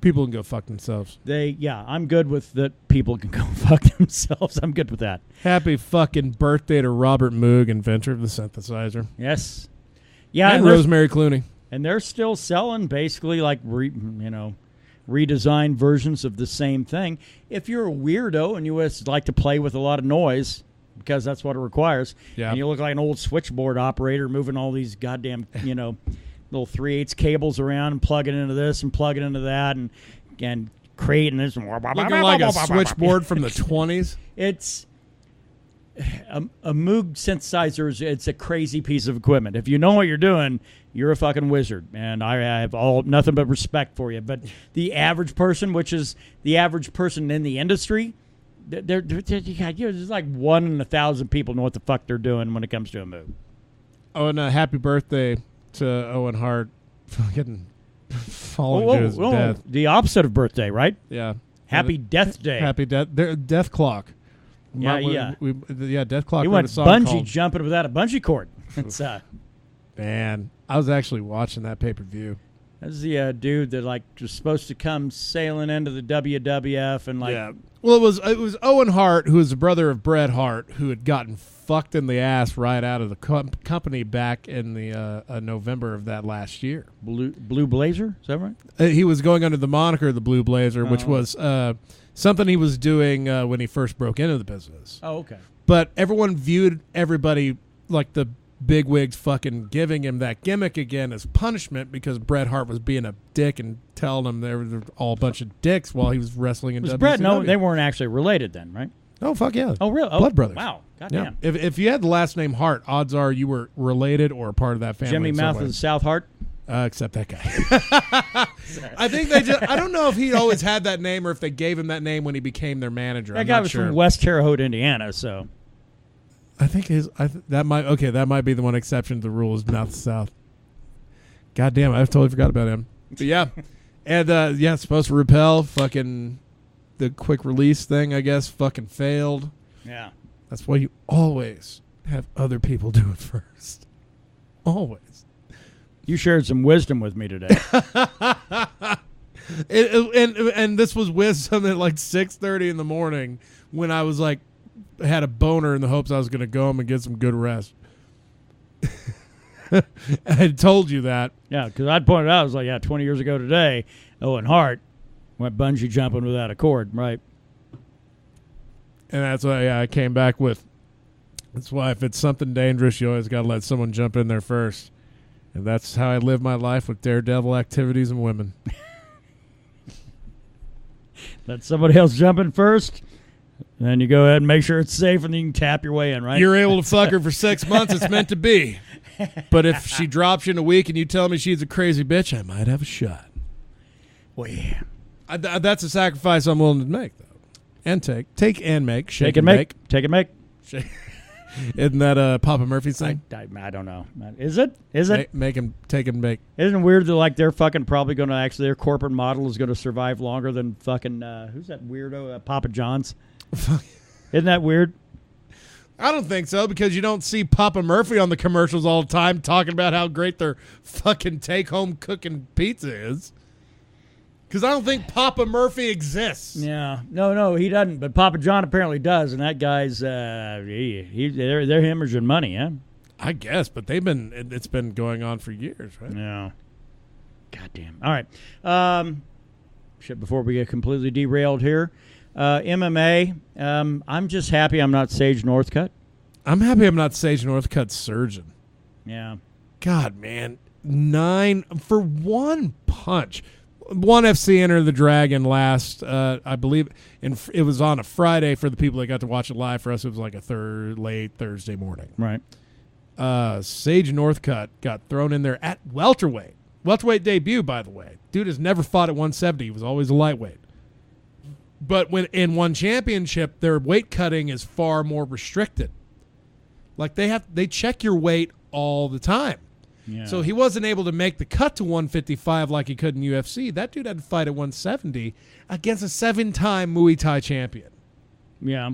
People can go fuck themselves. I'm good with that. People can go fuck themselves. I'm good with that. Happy fucking birthday to Robert Moog, inventor of the synthesizer. Yes. Yeah. And Rosemary Clooney. And they're still selling basically like, redesigned versions of the same thing. If you're a weirdo and you just like to play with a lot of noise, because that's what it requires. Yeah. And you look like an old switchboard operator moving all these goddamn, little 3/8 cables around and plugging into this and plugging into that and creating this. Looking like a switchboard from the 20s. It's a Moog synthesizer. It's a crazy piece of equipment. If you know what you're doing, you're a fucking wizard. And I have nothing but respect for you. But the average person, which is the average person in the industry, there's like 1 in 1,000 people know what the fuck they're doing when it comes to a Moog. Oh, and happy birthday to Owen Hart for getting falling to his death. The opposite of birthday, right? Yeah. Happy Death Day. Happy Death. Death Clock. Death Clock. He wrote went a song bungee called, jumping without a bungee cord. It's Man, I was actually watching that pay-per-view. That's the dude that like was supposed to come sailing into the WWF and like. Yeah. Well, it was Owen Hart, who was the brother of Bret Hart, who had gotten fucked in the ass right out of the company back in the November of that last year. Blue Blazer, is that right? He was going under the moniker the Blue Blazer, which was something he was doing when he first broke into the business. Oh, okay. But everyone viewed everybody like the bigwigs fucking giving him that gimmick again as punishment because Bret Hart was being a dick and telling them they were all a bunch of dicks while he was wrestling in WCW. Bret? No, they weren't actually related then, right? Oh, fuck yeah. Oh, really? Blood brothers. Wow. Goddamn. Yeah. If you had the last name Hart, odds are you were related or a part of that family. Jimmy Mouth of the South Hart? Except that guy. I think I don't know if he always had that name or if they gave him that name when he became their manager. That guy was from West Terre Haute, Indiana, so. I think that might be the one exception to the rule is Mouth of the South. God damn, I totally forgot about him. But yeah. And it's supposed to repel fucking the quick release thing, I guess, fucking failed. Yeah. That's why you always have other people do it first. Always. You shared some wisdom with me today. and this was wisdom at like 6:30 in the morning when I was like had a boner in the hopes I was going to go home and get some good rest. I had told you that. Yeah, because I'd pointed out, I was like, 20 years ago today, Owen Hart went bungee jumping without a cord, right? And that's why I came back with, that's why if it's something dangerous, you always got to let someone jump in there first. And that's how I live my life with daredevil activities and women. Let somebody else jump in first. Then you go ahead and make sure it's safe, and then you can tap your way in, right? You're able to fuck her for 6 months. It's meant to be. But if she drops you in a week and you tell me she's a crazy bitch, I might have a shot. Well, yeah. That's a sacrifice I'm willing to make, though. And take and make. Shake and make. Take and make. Isn't that Papa Murphy's thing? I don't know. Is it? Is it? Make and take and make. Isn't it weird that like they're fucking probably going to actually their corporate model is going to survive longer than fucking who's that weirdo Papa John's? Isn't that weird? I don't think so because you don't see Papa Murphy on the commercials all the time talking about how great their fucking take-home cooking pizza is. Because I don't think Papa Murphy exists. Yeah. No, he doesn't. But Papa John apparently does, and that guy's they're hemorrhaging money, yeah? I guess, but it's been going on for years, right? Yeah. Goddamn. All right. Before we get completely derailed here. MMA, I'm just happy I'm not Sage Northcutt. I'm happy I'm not Sage Northcutt's surgeon. Yeah. God, man. 9 for one punch. One FC Enter the Dragon last, I believe, and it was on a Friday for the people that got to watch it live. For us, it was like a late Thursday morning. Right. Sage Northcutt got thrown in there at welterweight. Welterweight debut, by the way. Dude has never fought at 170. He was always a lightweight. But when in one championship, their weight cutting is far more restricted. Like they check your weight all the time. Yeah. So he wasn't able to make the cut to 155 like he could in UFC. That dude had to fight at 170 against a 7-time Muay Thai champion. Yeah.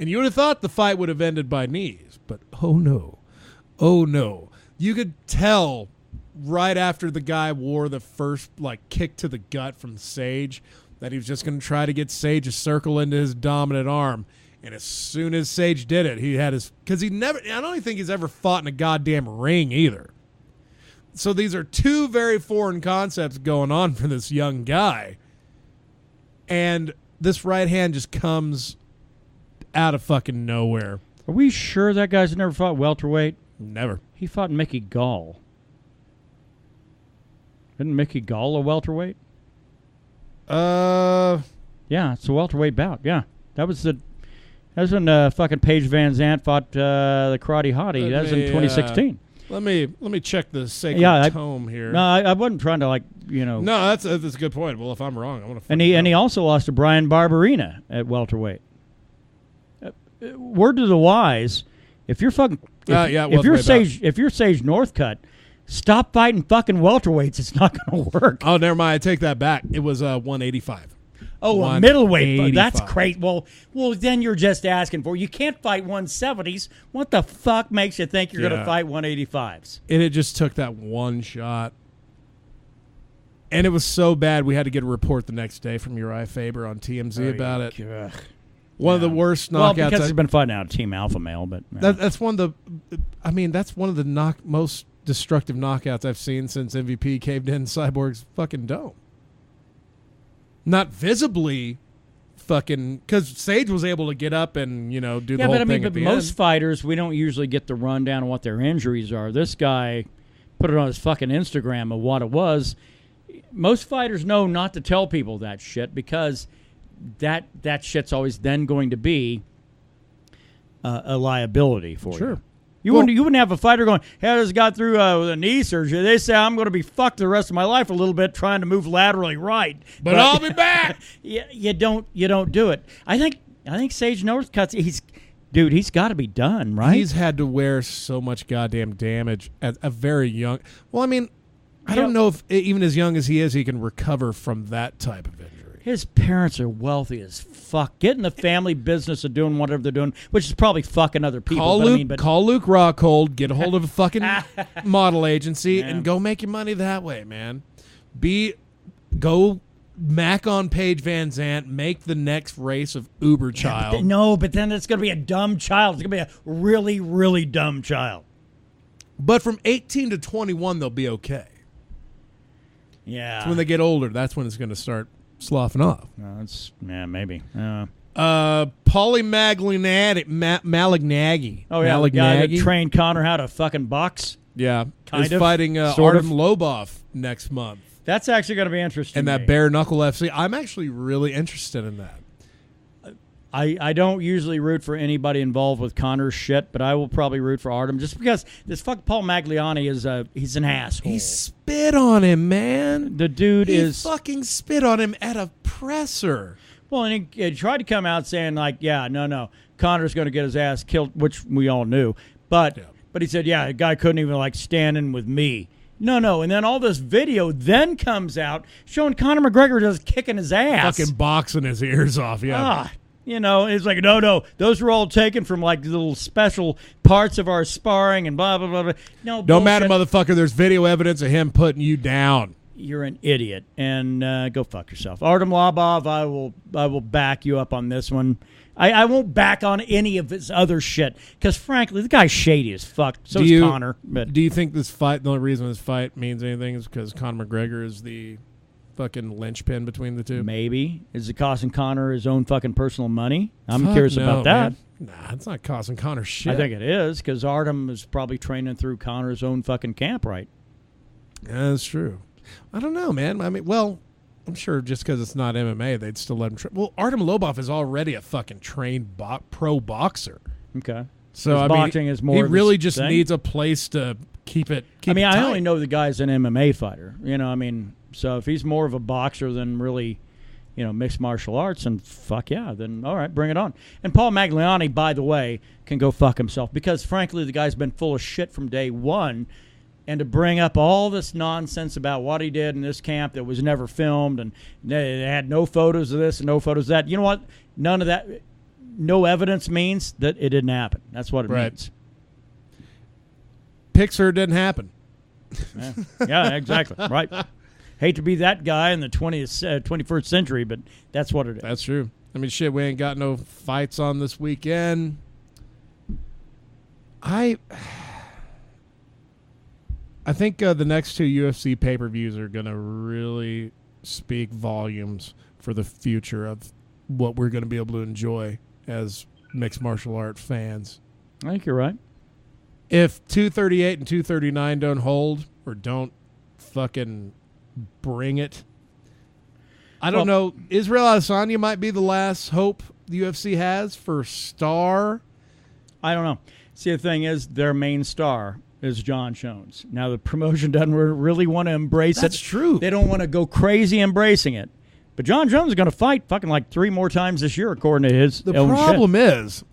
And you would have thought the fight would have ended by knees, but oh no. Oh no. You could tell right after the guy wore the first kick to the gut from Sage that he was just going to try to get Sage to circle into his dominant arm. And as soon as Sage did it, he had his... Because I don't even think he's ever fought in a goddamn ring either. So these are two very foreign concepts going on for this young guy. And this right hand just comes out of fucking nowhere. Are we sure that guy's never fought welterweight? Never. He fought Mickey Gall. Isn't Mickey Gall a welterweight? Yeah, it's a welterweight bout. Yeah, that was when fucking Paige Van Zandt fought the Karate Hottie. That was in 2016. Let me check the sacred tome here. No, I wasn't trying to No, that's a good point. Well, if I'm wrong, I want to. And he also lost to Brian Barberina at welterweight. Word to the wise, if you're Sage Northcutt, stop fighting fucking welterweights. It's not going to work. Oh, never mind. I take that back. It was 185. Oh, a middleweight. 185. That's great. Well, then you're just asking for. You can't fight 170s. What the fuck makes you think you're going to fight 185s? And it just took that one shot. And it was so bad, we had to get a report the next day from Uriah Faber on TMZ about it. Ugh. One of the worst knockouts. Well, because he's been fighting out of Team Alpha Male, but that's one of the. I mean, that's one of the most destructive knockouts I've seen since MVP caved in Cyborg's fucking dome. Not visibly, fucking, because Sage was able to get up and do the whole thing. But most fighters, we don't usually get the rundown on what their injuries are. This guy put it on his fucking Instagram of what it was. Most fighters know not to tell people that shit because that shit's always then going to be a liability for you. You wouldn't have a fighter going, hey, I just got through with a knee surgery. They say I'm going to be fucked the rest of my life a little bit trying to move laterally right. But I'll be back. You don't do it. I think Sage Northcutt's he's got to be done, right? He's had to wear so much goddamn damage at a very young. Well, I mean, I don't know if even as young as he is, he can recover from that type of injury. His parents are wealthy as fuck. Get in the family business of doing whatever they're doing, which is probably fucking other people. Call Luke Rockhold, get a hold of a fucking model agency, and go make your money that way, man. Go mac on Paige Van Zandt, make the next race of Uber child. But then it's going to be a dumb child. It's going to be a really, really dumb child. But from 18 to 21, they'll be okay. Yeah. So when they get older, that's when it's going to start sloughing off. Maybe. Paulie Malignaggi. Oh, yeah, the guy that trained Connor how to fucking box. Yeah. Kind of. Fighting Artem Lobov next month. That's actually going to be interesting. And that bare knuckle FC. I'm actually really interested in that. I don't usually root for anybody involved with Connor's shit, but I will probably root for Artem just because this Paul Magliani he's an asshole. He spit on him, man. The dude he fucking spit on him at a presser. Well, and he tried to come out saying like, no, Connor's going to get his ass killed, which we all knew. But he said, the guy couldn't even like stand in with me. No, and then all this video then comes out showing Conor McGregor just kicking his ass. Fucking boxing his ears off, It's like, no, those were all taken from like little special parts of our sparring and blah, blah, blah, blah. No, don't matter, motherfucker. There's video evidence of him putting you down. You're an idiot, and go fuck yourself. Artem Lobov, I will back you up on this one. I won't back on any of his other shit because, frankly, the guy's shady as fuck. So is Conor. But do you think this fight, the only reason this fight means anything is because Conor McGregor is the fucking linchpin between the two? Maybe. Is it costing Conor his own fucking personal money? I'm curious about that. Man. Nah, it's not costing Conor shit. I think it is because Artem is probably training through Conor's own fucking camp, right? Yeah, that's true. I don't know, man. I mean, well, I'm sure just because it's not MMA, they'd still let him train. Well, Artem Lobov is already a fucking trained pro boxer. Okay. So I boxing mean, is more he really just thing? Needs a place to keep it. I only know the guy's an MMA fighter. So if he's more of a boxer than really, mixed martial arts, and fuck yeah, then all right, bring it on. And Paul Magliani, by the way, can go fuck himself because, frankly, the guy's been full of shit from day one. And to bring up all this nonsense about what he did in this camp that was never filmed and they had no photos of this and no photos of that. You know what? None of that, no evidence means that it didn't happen. That's what it means. Pixar didn't happen. Yeah, exactly. Right. Hate to be that guy in the 21st century, but that's what it is. That's true. I mean, shit, we ain't got no fights on this weekend. I think the next two UFC pay-per-views are going to really speak volumes for the future of what we're going to be able to enjoy as mixed martial art fans. I think you're right. If 238 and 239 don't hold or don't fucking bring it, I don't know. Israel Adesanya might be the last hope the UFC has for star. I don't know. See, the thing is, their main star is John Jones. Now, the promotion doesn't really want to embrace it. That's true. They don't want to go crazy embracing it. But John Jones is going to fight fucking like 3 more times this year, according to his own shit. The problem is,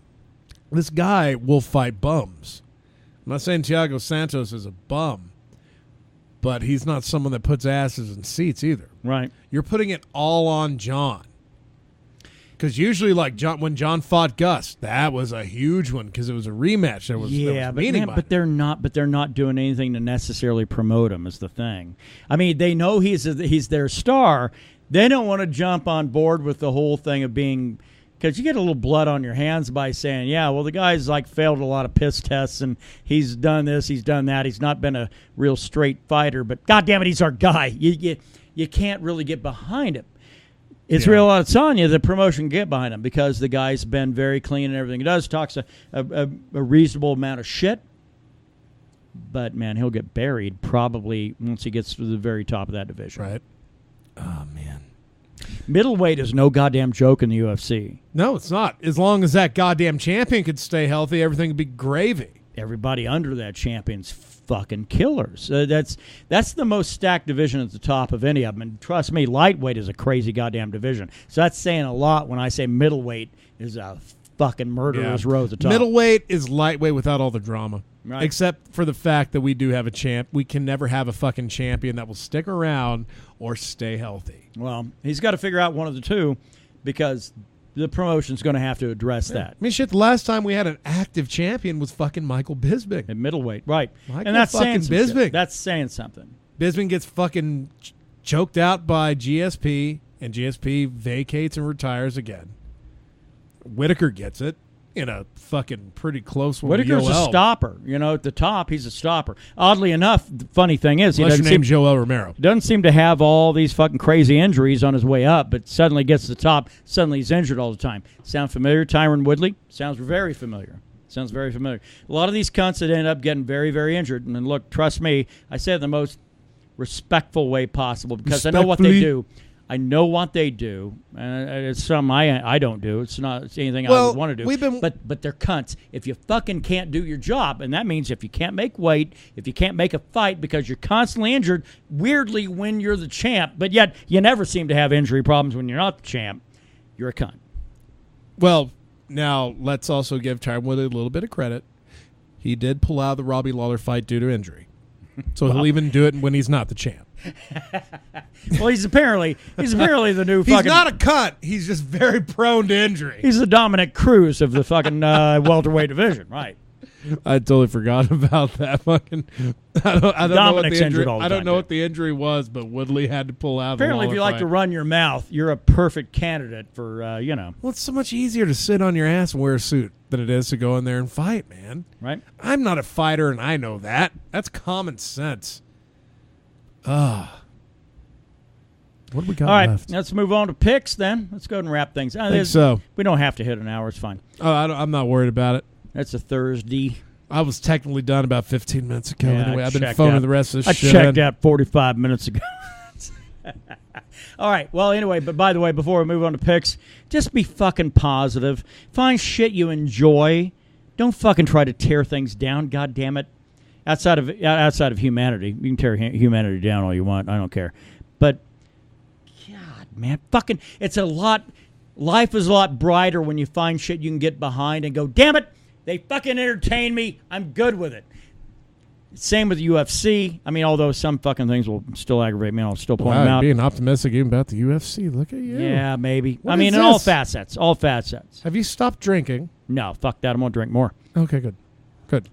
this guy will fight bums. I'm not saying Thiago Santos is a bum, but he's not someone that puts asses in seats either. Right. You're putting it all on John. Because usually, like when John fought Gus, that was a huge one because it was a rematch. There was but they're not doing anything to necessarily promote him. Is the thing. I mean, they know he's their star. They don't want to jump on board with the whole thing of being, because you get a little blood on your hands by saying, yeah, well, the guy's like failed a lot of piss tests and he's done this, he's done that. He's not been a real straight fighter, but goddamn it, he's our guy. You can't really get behind him. Israel Adesanya, the promotion can get behind him because the guy's been very clean in everything he does, talks a reasonable amount of shit. But, man, he'll get buried probably once he gets to the very top of that division. Right. Oh, man. Middleweight is no goddamn joke in the UFC. No, it's not. As long as that goddamn champion could stay healthy, everything would be gravy. Everybody under that champion's fucking killers. That's the most stacked division at the top of any of them. And trust me, lightweight is a crazy goddamn division. So that's saying a lot when I say middleweight is a fucking murderer's row at the top. Middleweight is lightweight without all the drama. Right. Except for the fact that we do have a champ. We can never have a fucking champion that will stick around or stay healthy. Well, he's got to figure out one of the two because the promotion's going to have to address that. I mean, shit, the last time we had an active champion was fucking Michael Bisping. At middleweight, right. Michael and that's fucking saying Bisping. Shit. That's saying something. Bisping gets fucking choked out by GSP, and GSP vacates and retires again. Whitaker gets it in a fucking pretty close one. Whitaker's a stopper. You know, at the top, he's a stopper. Oddly enough, the funny thing is, he doesn't seem Joel Romero. Doesn't seem to have all these fucking crazy injuries on his way up, but suddenly gets to the top, suddenly he's injured all the time. Sound familiar? Tyron Woodley? Sounds very familiar. Sounds very familiar. A lot of these cunts that end up getting very, very injured, and then look, trust me, I say it the most respectful way possible because I know what they do. I know what they do, and it's something I don't do. It's anything I would want to do. But they're cunts. If you fucking can't do your job, and that means if you can't make weight, if you can't make a fight because you're constantly injured, weirdly when you're the champ, but yet you never seem to have injury problems when you're not the champ, you're a cunt. Well, now let's also give Tyron Woodley a little bit of credit. He did pull out the Robbie Lawler fight due to injury. So he'll even do it when he's not the champ. Well, he's apparently the new fucking... He's not a cunt. He's just very prone to injury. He's the Dominic Cruz of the fucking welterweight division, right? I totally forgot about that fucking... I don't know what the injury, I don't know what the injury was, but Woodley had to pull out. Apparently, if you like to run your mouth, you're a perfect candidate for, Well, it's so much easier to sit on your ass and wear a suit than it is to go in there and fight, man. Right? I'm not a fighter, and I know that. That's common sense. What do we got left? Let's move on to picks then. Let's go ahead and wrap things. I think so. We don't have to hit an hour. It's fine. Oh, I'm not worried about it. It's a Thursday. I was technically done about 15 minutes ago. Yeah, anyway, I've been phoning the rest of this shit. I checked out 45 minutes ago. All right. Well, anyway, but by the way, before we move on to picks, just be fucking positive. Find shit you enjoy. Don't fucking try to tear things down. God damn it. Outside of humanity, you can tear humanity down all you want. I don't care. But God, man, fucking, it's a lot. Life is a lot brighter when you find shit you can get behind and go, damn it, they fucking entertain me. I'm good with it. Same with UFC. I mean, although some fucking things will still aggravate me, I'll still point them out. Being optimistic even about the UFC. Look at you. Yeah, maybe. What I mean, in all facets. All facets. Have you stopped drinking? No, fuck that. I'm going to drink more. Okay, good. Good.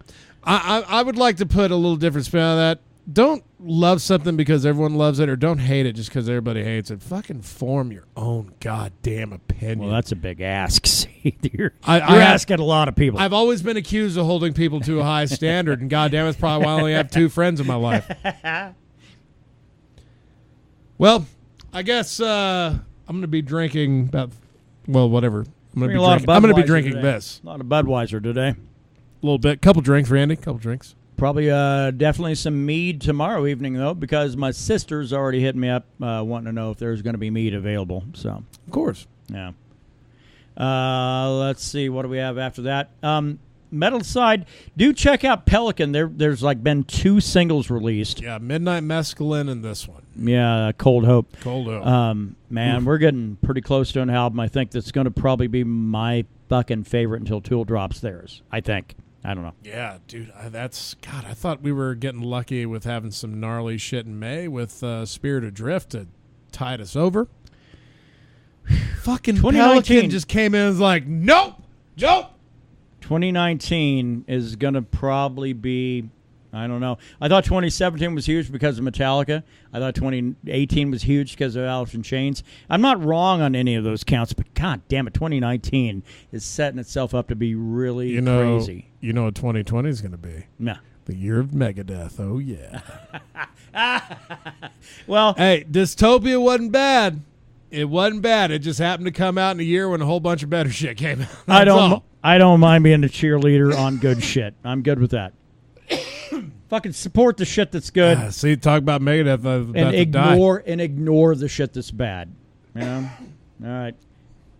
I would like to put a little different spin on that. Don't love something because everyone loves it, or don't hate it just because everybody hates it. Fucking form your own goddamn opinion. Well, that's a big ask. See, you're asking a lot of people. I've always been accused of holding people to a high standard, and goddamn, it's probably why I only have 2 friends in my life. Well, I guess I'm going to be drinking about, well, whatever. I'm going to be drinking today. This. A lot of Budweiser today. A little bit. Couple drinks, Randy. Couple drinks. Probably definitely some mead tomorrow evening, though, because my sister's already hitting me up wanting to know if there's going to be mead available. So, of course. Yeah. Let's see. What do we have after that? Metal side, do check out Pelican. There's like been 2 singles released. Yeah, Midnight Mescaline and this one. Yeah, Cold Hope. Cold Hope. Man, we're getting pretty close to an album. I think that's going to probably be my fucking favorite until Tool drops theirs. I think. I don't know. Yeah, dude, I thought we were getting lucky with having some gnarly shit in May with Spirit Adrift to tide us over. fucking 2019 Pelican just came in and was like, nope. 2019 is going to probably be, I don't know. I thought 2017 was huge because of Metallica. I thought 2018 was huge because of Alice in Chains. I'm not wrong on any of those counts, but god damn it, 2019 is setting itself up to be really crazy. You know what 2020 is going to be? No. The year of Megadeth. Oh, yeah. Well, hey, Dystopia wasn't bad. It wasn't bad. It just happened to come out in a year when a whole bunch of better shit came out. I don't mind being a cheerleader on good shit. I'm good with that. Fucking support the shit that's good. See, talk about Megadeth. I was about to die. And ignore the shit that's bad. You know? All right.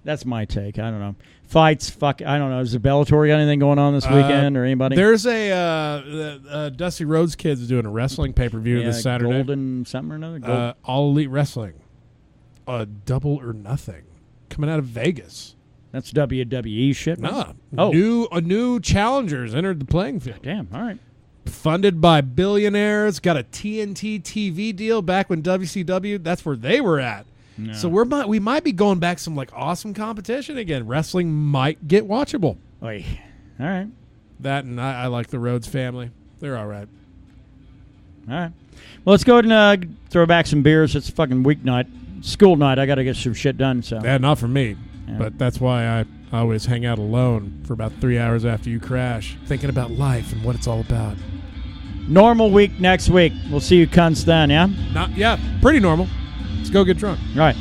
That's my take. I don't know. Fights, fuck, I don't know. Is the Bellator got anything going on this weekend or anybody? There's a Dusty Rhodes kids doing a wrestling pay-per-view this Saturday. Golden something or another? All Elite Wrestling. Double or Nothing. Coming out of Vegas. That's WWE shit? No. Oh. New challengers entered the playing field. Damn, all right. Funded by billionaires. Got a TNT TV deal back when WCW, that's where they were at. No. So we might be going back some like awesome competition again. Wrestling might get watchable. Oy. All right. That and I like the Rhodes family. They're all right. All right. Well, let's go ahead and throw back some beers. It's a fucking weeknight. School night. I got to get some shit done. So yeah, not for me. Yeah. But that's why I always hang out alone for about 3 hours after you crash, thinking about life and what it's all about. Normal week next week. We'll see you cunts then, yeah? Pretty normal. Let's go get drunk. All right.